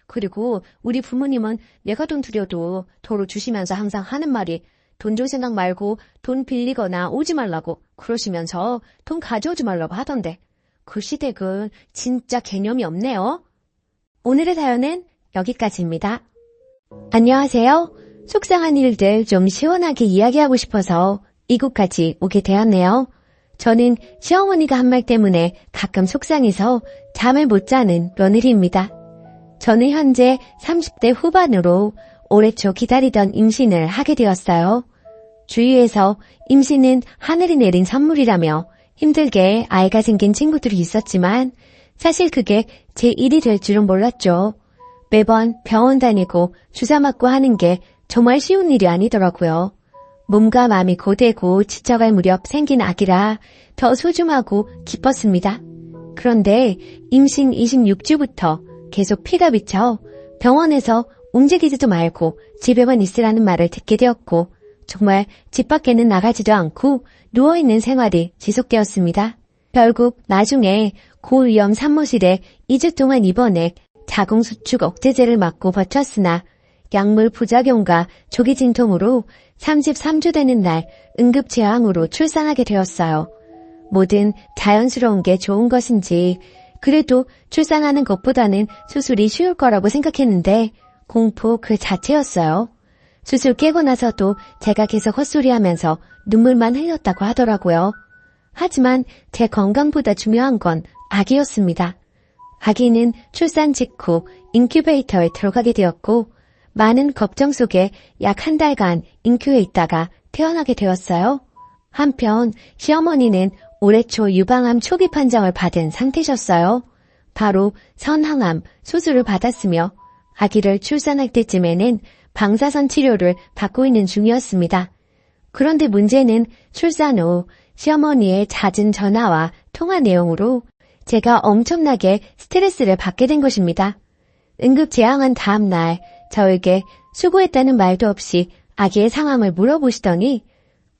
그리고 우리 부모님은 내가 돈 드려도 도로 주시면서 항상 하는 말이 돈 줄 생각 말고 돈 빌리거나 오지 말라고 그러시면서 돈 가져오지 말라고 하던데 그 시댁은 진짜 개념이 없네요. 오늘의 사연은 여기까지입니다. 안녕하세요. 속상한 일들 좀 시원하게 이야기하고 싶어서 이곳까지 오게 되었네요. 저는 시어머니가 한 말 때문에 가끔 속상해서 잠을 못 자는 며느리입니다. 저는 현재 30대 후반으로 올해 초 기다리던 임신을 하게 되었어요. 주위에서 임신은 하늘이 내린 선물이라며 힘들게 아이가 생긴 친구들이 있었지만 사실 그게 제 일이 될 줄은 몰랐죠. 매번 병원 다니고 주사 맞고 하는 게 정말 쉬운 일이 아니더라고요. 몸과 마음이 고되고 지쳐갈 무렵 생긴 아기라 더 소중하고 기뻤습니다. 그런데 임신 26주부터 계속 피가 비쳐 병원에서 움직이지도 말고 집에만 있으라는 말을 듣게 되었고 정말 집 밖에는 나가지도 않고 누워있는 생활이 지속되었습니다. 결국 나중에 고위험 산모실에 2주 동안 입원해 자궁수축 억제제를 맞고 버텼으나 약물 부작용과 조기 진통으로 33주 되는 날 응급제왕으로 출산하게 되었어요. 뭐든 자연스러운 게 좋은 것인지 그래도 출산하는 것보다는 수술이 쉬울 거라고 생각했는데 공포 그 자체였어요. 수술 깨고 나서도 제가 계속 헛소리하면서 눈물만 흘렸다고 하더라고요. 하지만 제 건강보다 중요한 건 아기였습니다. 아기는 출산 직후 인큐베이터에 들어가게 되었고 많은 걱정 속에 약 한 달간 인큐에 있다가 태어나게 되었어요. 한편 시어머니는 올해 초 유방암 초기 판정을 받은 상태셨어요. 바로 선항암 수술을 받았으며 아기를 출산할 때쯤에는 방사선 치료를 받고 있는 중이었습니다. 그런데 문제는 출산 후 시어머니의 잦은 전화와 통화 내용으로 제가 엄청나게 스트레스를 받게 된 것입니다. 응급제왕한 다음 날 저에게 수고했다는 말도 없이 아기의 상황을 물어보시더니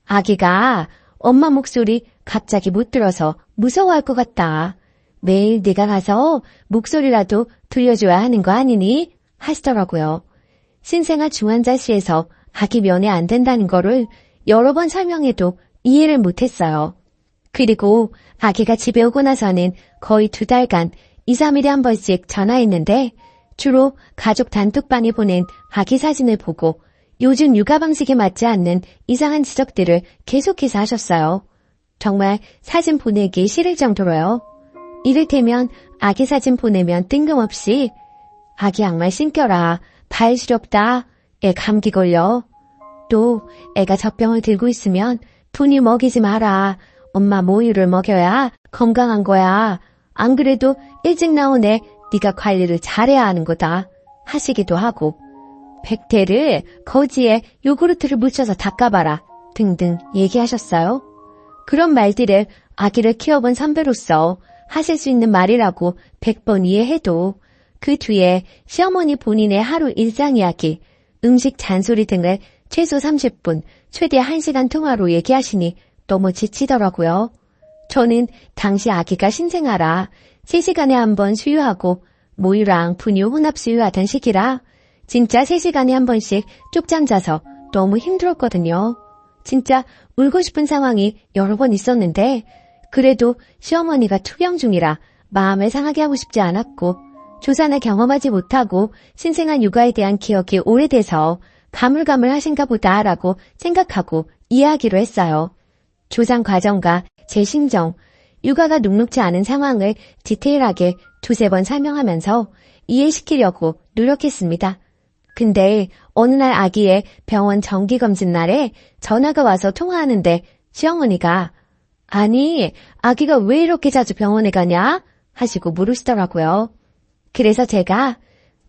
아기가 엄마 목소리 갑자기 못 들어서 무서워할 것 같다. 매일 네가 가서 목소리라도 들려줘야 하는 거 아니니? 하시더라고요. 신생아 중환자실에서 아기 면회 안 된다는 거를 여러 번 설명해도 이해를 못했어요. 그리고 아기가 집에 오고 나서는 거의 2달간 2, 3일에 한 번씩 전화했는데 주로 가족 단톡방에 보낸 아기 사진을 보고 요즘 육아 방식에 맞지 않는 이상한 지적들을 계속해서 하셨어요. 정말 사진 보내기 싫을 정도로요. 이를테면 아기 사진 보내면 뜬금없이 아기 양말 신겨라, 발 시렵다, 애 감기 걸려. 또 애가 젖병을 들고 있으면 분유 먹이지 마라, 엄마 모유를 먹여야 건강한 거야. 안 그래도 일찍 나온 애 네가 관리를 잘해야 하는 거다 하시기도 하고 백태를 거지에 요구르트를 묻혀서 닦아봐라 등등 얘기하셨어요. 그런 말들을 아기를 키워본 선배로서 하실 수 있는 말이라고 100번 이해해도 그 뒤에 시어머니 본인의 하루 일상 이야기, 음식 잔소리 등을 최소 30분, 최대 1시간 통화로 얘기하시니 너무 지치더라고요. 저는 당시 아기가 신생아라 3시간에 한 번 수유하고 모유랑 분유 혼합 수유하던 시기라 진짜 3시간에 한 번씩 쪽잠 자서 너무 힘들었거든요. 진짜 울고 싶은 상황이 여러 번 있었는데 그래도 시어머니가 투병 중이라 마음을 상하게 하고 싶지 않았고 조산을 경험하지 못하고 신생아 육아에 대한 기억이 오래돼서 가물가물하신가 보다라고 생각하고 이해하기로 했어요. 조산 과정과 제 심정, 육아가 녹록지 않은 상황을 디테일하게 2-3번 설명하면서 이해시키려고 노력했습니다. 근데 어느 날 아기의 병원 정기검진 날에 전화가 와서 통화하는데 시어머니가 아니 아기가 왜 이렇게 자주 병원에 가냐? 하시고 물으시더라고요. 그래서 제가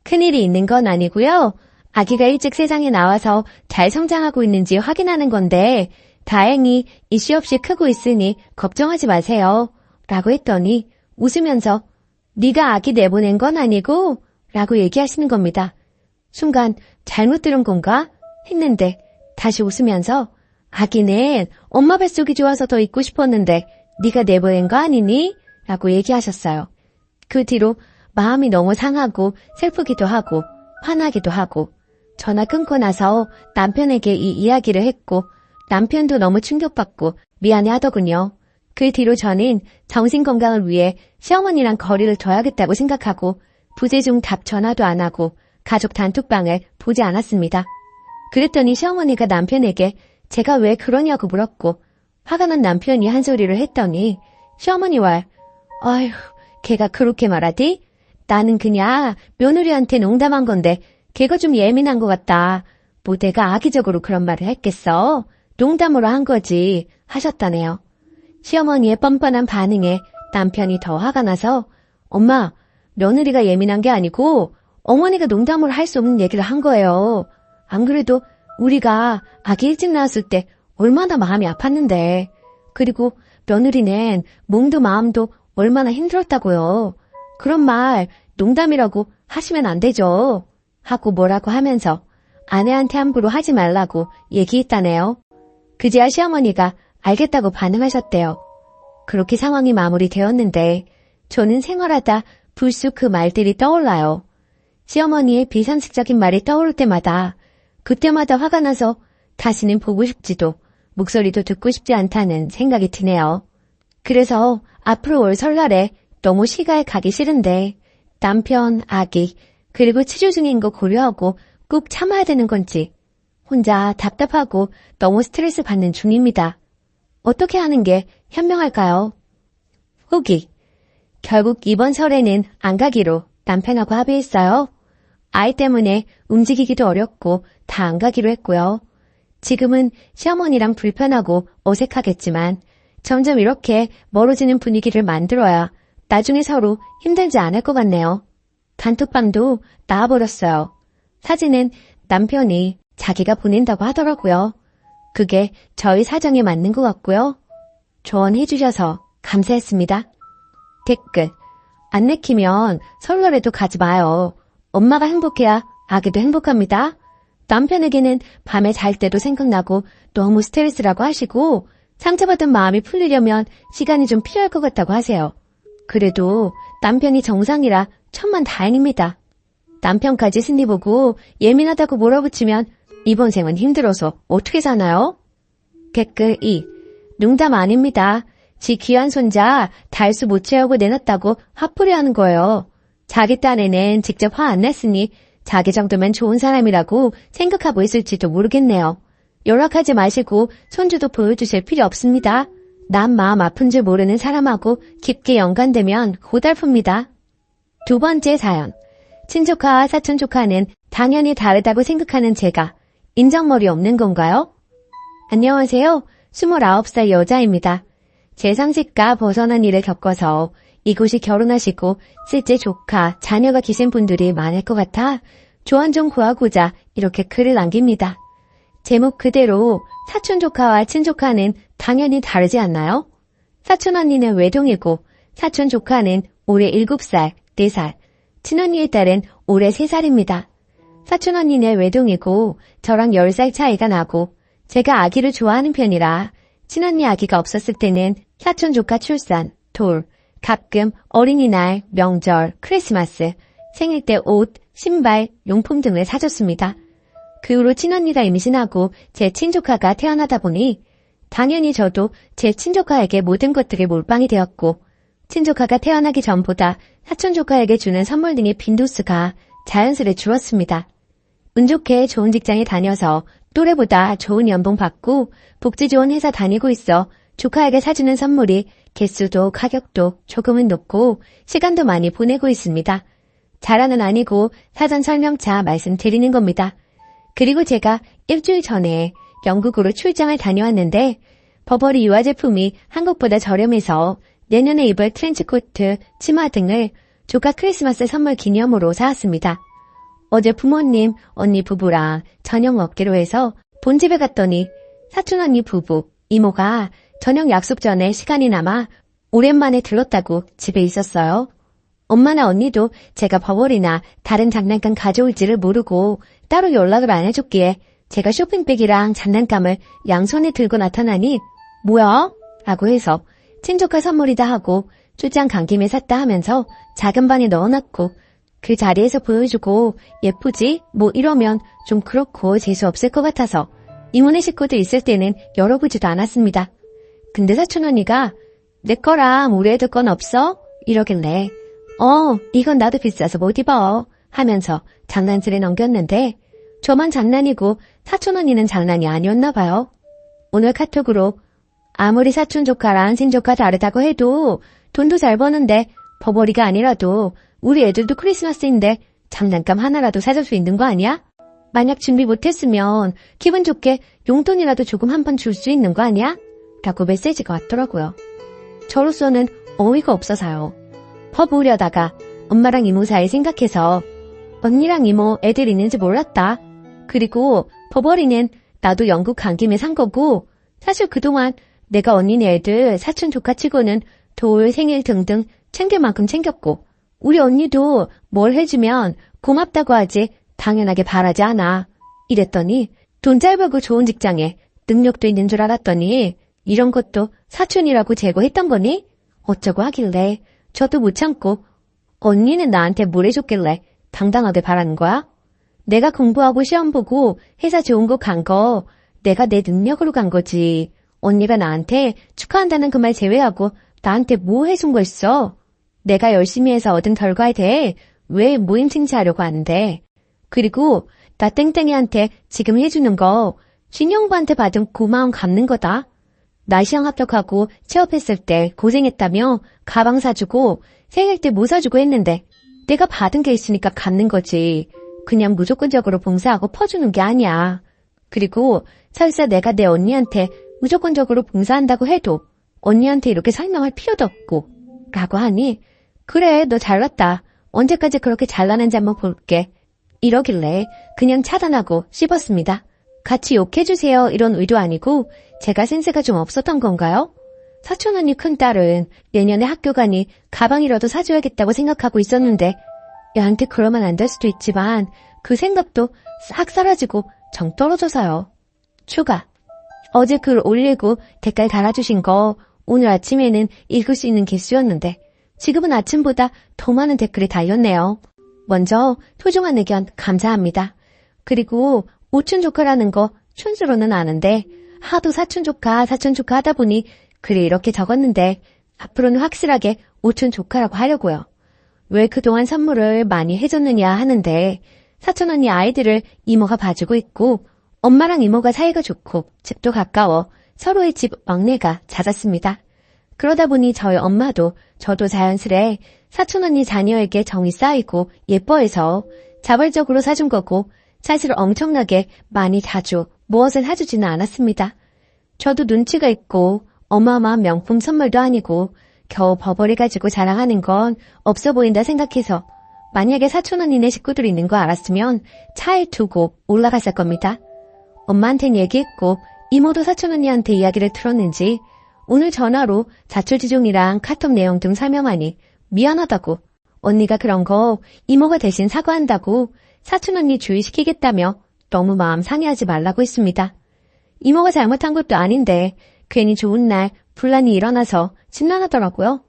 큰일이 있는 건 아니고요. 아기가 일찍 세상에 나와서 잘 성장하고 있는지 확인하는 건데 다행히 이슈 없이 크고 있으니 걱정하지 마세요. 라고 했더니 웃으면서 네가 아기 내보낸 건 아니고? 라고 얘기하시는 겁니다. 순간 잘못 들은 건가? 했는데 다시 웃으면서 아기는 엄마 뱃속이 좋아서 더 있고 싶었는데 네가 내보낸 거 아니니? 라고 얘기하셨어요. 그 뒤로 마음이 너무 상하고 슬프기도 하고 화나기도 하고 전화 끊고 나서 남편에게 이 이야기를 했고 남편도 너무 충격받고 미안해 하더군요. 그 뒤로 저는 정신건강을 위해 시어머니랑 거리를 둬야겠다고 생각하고 부재중 답 전화도 안 하고 가족 단톡방을 보지 않았습니다. 그랬더니 시어머니가 남편에게 제가 왜 그러냐고 물었고 화가 난 남편이 한 소리를 했더니 시어머니 말 아휴 걔가 그렇게 말하디? 나는 그냥 며느리한테 농담한 건데 걔가 좀 예민한 것 같다. 뭐 내가 악의적으로 그런 말을 했겠어? 농담으로 한 거지 하셨다네요. 시어머니의 뻔뻔한 반응에 남편이 더 화가 나서 엄마 며느리가 예민한 게 아니고 어머니가 농담으로 할 수 없는 얘기를 한 거예요. 안 그래도 우리가 아기 일찍 낳았을 때 얼마나 마음이 아팠는데 그리고 며느리는 몸도 마음도 얼마나 힘들었다고요. 그런 말 농담이라고 하시면 안 되죠. 하고 뭐라고 하면서 아내한테 함부로 하지 말라고 얘기했다네요. 그제야 시어머니가 알겠다고 반응하셨대요. 그렇게 상황이 마무리되었는데 저는 생활하다 불쑥 그 말들이 떠올라요. 시어머니의 비상식적인 말이 떠오를 때마다 그때마다 화가 나서 다시는 보고 싶지도 목소리도 듣고 싶지 않다는 생각이 드네요. 그래서 앞으로 올 설날에 너무 시가에 가기 싫은데 남편, 아기, 그리고 치료 중인 거 고려하고 꼭 참아야 되는 건지 혼자 답답하고 너무 스트레스 받는 중입니다. 어떻게 하는 게 현명할까요? 후기. 결국 이번 설에는 안 가기로 남편하고 합의했어요. 아이 때문에 움직이기도 어렵고 다 안 가기로 했고요. 지금은 시어머니랑 불편하고 어색하겠지만 점점 이렇게 멀어지는 분위기를 만들어야 나중에 서로 힘들지 않을 것 같네요. 단톡방도 나와버렸어요. 사진은 남편이 자기가 보낸다고 하더라고요. 그게 저희 사정에 맞는 것 같고요. 조언해주셔서 감사했습니다. 댓글. 안 내키면 설날에도 가지 마요. 엄마가 행복해야 아기도 행복합니다. 남편에게는 밤에 잘 때도 생각나고 너무 스트레스라고 하시고 상처받은 마음이 풀리려면 시간이 좀 필요할 것 같다고 하세요. 그래도 남편이 정상이라 천만다행입니다. 남편까지 승리 보고 예민하다고 몰아붙이면 이번 생은 힘들어서 어떻게 사나요? 댓글 2. 농담 아닙니다. 지 귀한 손자 달수 못 채우고 내놨다고 화풀이하는 거예요. 자기 딴에는 직접 화 안 냈으니 자기 정도면 좋은 사람이라고 생각하고 있을지도 모르겠네요. 연락하지 마시고 손주도 보여주실 필요 없습니다. 남 마음 아픈 줄 모르는 사람하고 깊게 연관되면 고달픕니다. 두 번째 사연. 친조카와 사촌조카는 당연히 다르다고 생각하는 제가 인정머리 없는 건가요? 안녕하세요. 29살 여자입니다. 제 상식과 벗어난 일을 겪어서 이곳이 결혼하시고 실제 조카, 자녀가 계신 분들이 많을 것 같아 조언 좀 구하고자 이렇게 글을 남깁니다. 제목 그대로 사촌 조카와 친조카는 당연히 다르지 않나요? 사촌 언니는 외동이고 사촌 조카는 올해 7살, 4살, 친언니의 딸은 올해 3살입니다. 사촌 언니는 외동이고 저랑 10살 차이가 나고 제가 아기를 좋아하는 편이라 친언니 아기가 없었을 때는 사촌 조카 출산, 돌, 가끔 어린이날, 명절, 크리스마스, 생일 때 옷, 신발, 용품 등을 사줬습니다. 그 후로 친언니가 임신하고 제 친조카가 태어나다 보니 당연히 저도 제 친조카에게 모든 것들이 몰빵이 되었고 친조카가 태어나기 전보다 사촌조카에게 주는 선물 등의 빈도수가 자연스레 줄었습니다. 운 좋게 좋은 직장에 다녀서 또래보다 좋은 연봉 받고 복지 좋은 회사 다니고 있어 조카에게 사주는 선물이 개수도 가격도 조금은 높고 시간도 많이 보내고 있습니다. 자랑은 아니고 사전 설명차 말씀드리는 겁니다. 그리고 제가 일주일 전에 영국으로 출장을 다녀왔는데 버버리 유아 제품이 한국보다 저렴해서 내년에 입을 트렌치코트, 치마 등을 조카 크리스마스 선물 기념으로 사왔습니다. 어제 부모님, 언니 부부랑 저녁 먹기로 해서 본집에 갔더니 사촌 언니 부부, 이모가 저녁 약속 전에 시간이 남아 오랜만에 들렀다고 집에 있었어요. 엄마나 언니도 제가 버버리나 다른 장난감 가져올지를 모르고 따로 연락을 안 해줬기에 제가 쇼핑백이랑 장난감을 양손에 들고 나타나니 뭐야? 라고 해서 친조카 선물이다 하고 출장 간 김에 샀다 하면서 작은 방에 넣어놨고 그 자리에서 보여주고 예쁘지? 뭐 이러면 좀 그렇고 재수 없을 것 같아서 이모네 식구들 있을 때는 열어보지도 않았습니다. 근데 사촌 언니가 내 거랑 우리 애들 건 없어? 이러길래 이건 나도 비싸서 못 입어 하면서 장난질에 넘겼는데 저만 장난이고 사촌 언니는 장난이 아니었나 봐요. 오늘 카톡으로 아무리 사촌 조카랑 친조카 다르다고 해도 돈도 잘 버는데 버버리가 아니라도 우리 애들도 크리스마스인데 장난감 하나라도 사줄 수 있는 거 아니야? 만약 준비 못했으면 기분 좋게 용돈이라도 조금 한 번 줄 수 있는 거 아니야? 라고 메시지가 왔더라고요. 저로서는 어이가 없어서요. 퍼부으려다가 엄마랑 이모 사이 생각해서 언니랑 이모 애들 있는지 몰랐다. 그리고 버버리는 나도 영국 간 김에 산 거고 사실 그동안 내가 언니네 애들 사촌 조카 치고는 돌 생일 등등 챙길 만큼 챙겼고 우리 언니도 뭘 해주면 고맙다고 하지 당연하게 바라지 않아. 이랬더니 돈 잘 벌고 좋은 직장에 능력도 있는 줄 알았더니 이런 것도 사촌이라고 제거했던 거니? 어쩌고 하길래 저도 못 참고 언니는 나한테 뭘 해줬길래 당당하게 바라는 거야? 내가 공부하고 시험 보고 회사 좋은 곳 간 거 내가 내 능력으로 간 거지. 언니가 나한테 축하한다는 그 말 제외하고 나한테 뭐 해준 거 있어? 내가 열심히 해서 얻은 결과에 대해 왜 모임 칭찬하려고 하는데. 그리고 나 땡땡이한테 지금 해주는 거 신영부한테 받은 고마움 갚는 거다. 나 시험 합격하고 취업했을 때 고생했다며 가방 사주고 생일 때 뭐 사주고 했는데 내가 받은 게 있으니까 갚는 거지. 그냥 무조건적으로 봉사하고 퍼주는 게 아니야. 그리고 설사 내가 내 언니한테 무조건적으로 봉사한다고 해도 언니한테 이렇게 설명할 필요도 없고 라고 하니 그래 너 잘났다. 언제까지 그렇게 잘나는지 한번 볼게. 이러길래 그냥 차단하고 씹었습니다. 같이 욕해주세요 이런 의도 아니고 제가 센스가 좀 없었던 건가요? 사촌 언니 큰딸은 내년에 학교 가니 가방이라도 사줘야겠다고 생각하고 있었는데 얘한테 그러면 안 될 수도 있지만 그 생각도 싹 사라지고 정 떨어져서요. 추가. 어제 글 올리고 댓글 달아주신 거 오늘 아침에는 읽을 수 있는 개수였는데 지금은 아침보다 더 많은 댓글이 달렸네요. 먼저 소중한 의견 감사합니다. 그리고 오춘 조카라는 거 촌스로는 아는데 하도 사촌 조카 하다 보니 글이 이렇게 적었는데 앞으로는 확실하게 오춘 조카라고 하려고요. 왜 그동안 선물을 많이 해줬느냐 하는데 사촌 언니 아이들을 이모가 봐주고 있고 엄마랑 이모가 사이가 좋고 집도 가까워 서로의 집 막내가 잦았습니다. 그러다 보니 저희 엄마도 저도 자연스레 사촌 언니 자녀에게 정이 쌓이고 예뻐해서 자발적으로 사준 거고 사실 엄청나게 많이 자주 무엇을 사주지는 않았습니다. 저도 눈치가 있고 어마어마한 명품 선물도 아니고 겨우 버버리 가지고 자랑하는 건 없어 보인다 생각해서 만약에 사촌 언니네 식구들이 있는 거 알았으면 차에 두고 올라갔을 겁니다. 엄마한텐 얘기했고 이모도 사촌 언니한테 이야기를 들었는지 오늘 전화로 자초지종이랑 카톡 내용 등 설명하니 미안하다고 언니가 그런 거 이모가 대신 사과한다고 사촌 언니 주의시키겠다며 너무 마음 상해하지 말라고 했습니다. 이모가 잘못한 것도 아닌데 괜히 좋은 날 분란이 일어나서 심란하더라고요.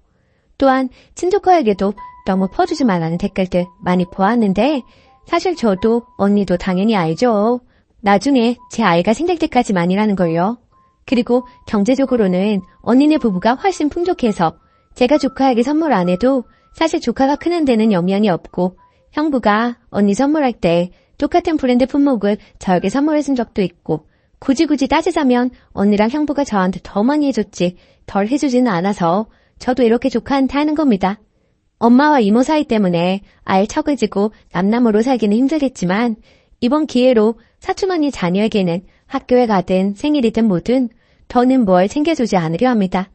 또한 친조카에게도 너무 퍼주지 말라는 댓글들 많이 보았는데 사실 저도 언니도 당연히 알죠. 나중에 제 아이가 생길 때까지만이라는 걸요. 그리고 경제적으로는 언니네 부부가 훨씬 풍족해서 제가 조카에게 선물 안 해도 사실 조카가 크는 데는 영향이 없고 형부가 언니 선물할 때 똑같은 브랜드 품목을 저에게 선물해준 적도 있고 굳이 따지자면 언니랑 형부가 저한테 더 많이 해줬지 덜 해주지는 않아서 저도 이렇게 조카한테 하는 겁니다. 엄마와 이모 사이 때문에 아예 척을 지고 남남으로 살기는 힘들겠지만 이번 기회로 사촌 언니 자녀에게는 학교에 가든 생일이든 뭐든 더는 뭘 챙겨주지 않으려 합니다.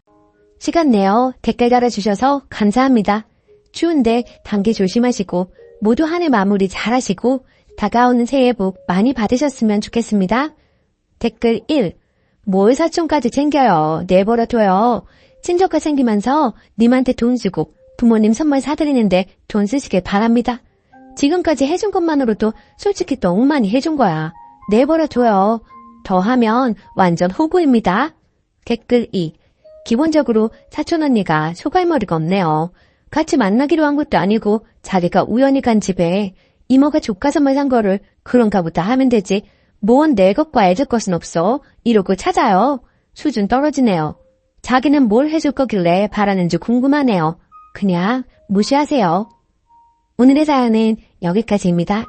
시간 내어 댓글 달아주셔서 감사합니다. 추운데 감기 조심하시고 모두 한 해 마무리 잘하시고 다가오는 새해 복 많이 받으셨으면 좋겠습니다. 댓글 1. 뭘 사촌까지 챙겨요. 내버려둬요. 친조카 생기면서 님한테 돈 주고 부모님 선물 사드리는데 돈 쓰시길 바랍니다. 지금까지 해준 것만으로도 솔직히 너무 많이 해준 거야. 내버려둬요. 더 하면 완전 호구입니다. 댓글 2. 기본적으로 사촌 언니가 소갈머리가 없네요. 같이 만나기로 한 것도 아니고 자기가 우연히 간 집에 이모가 조카 선물 산 거를 그런가 보다 하면 되지. 뭔 내 것과 애들 것은 없어. 이러고 찾아요. 수준 떨어지네요. 자기는 뭘 해줄 거길래 바라는지 궁금하네요. 그냥 무시하세요. 오늘의 사연은 여기까지입니다.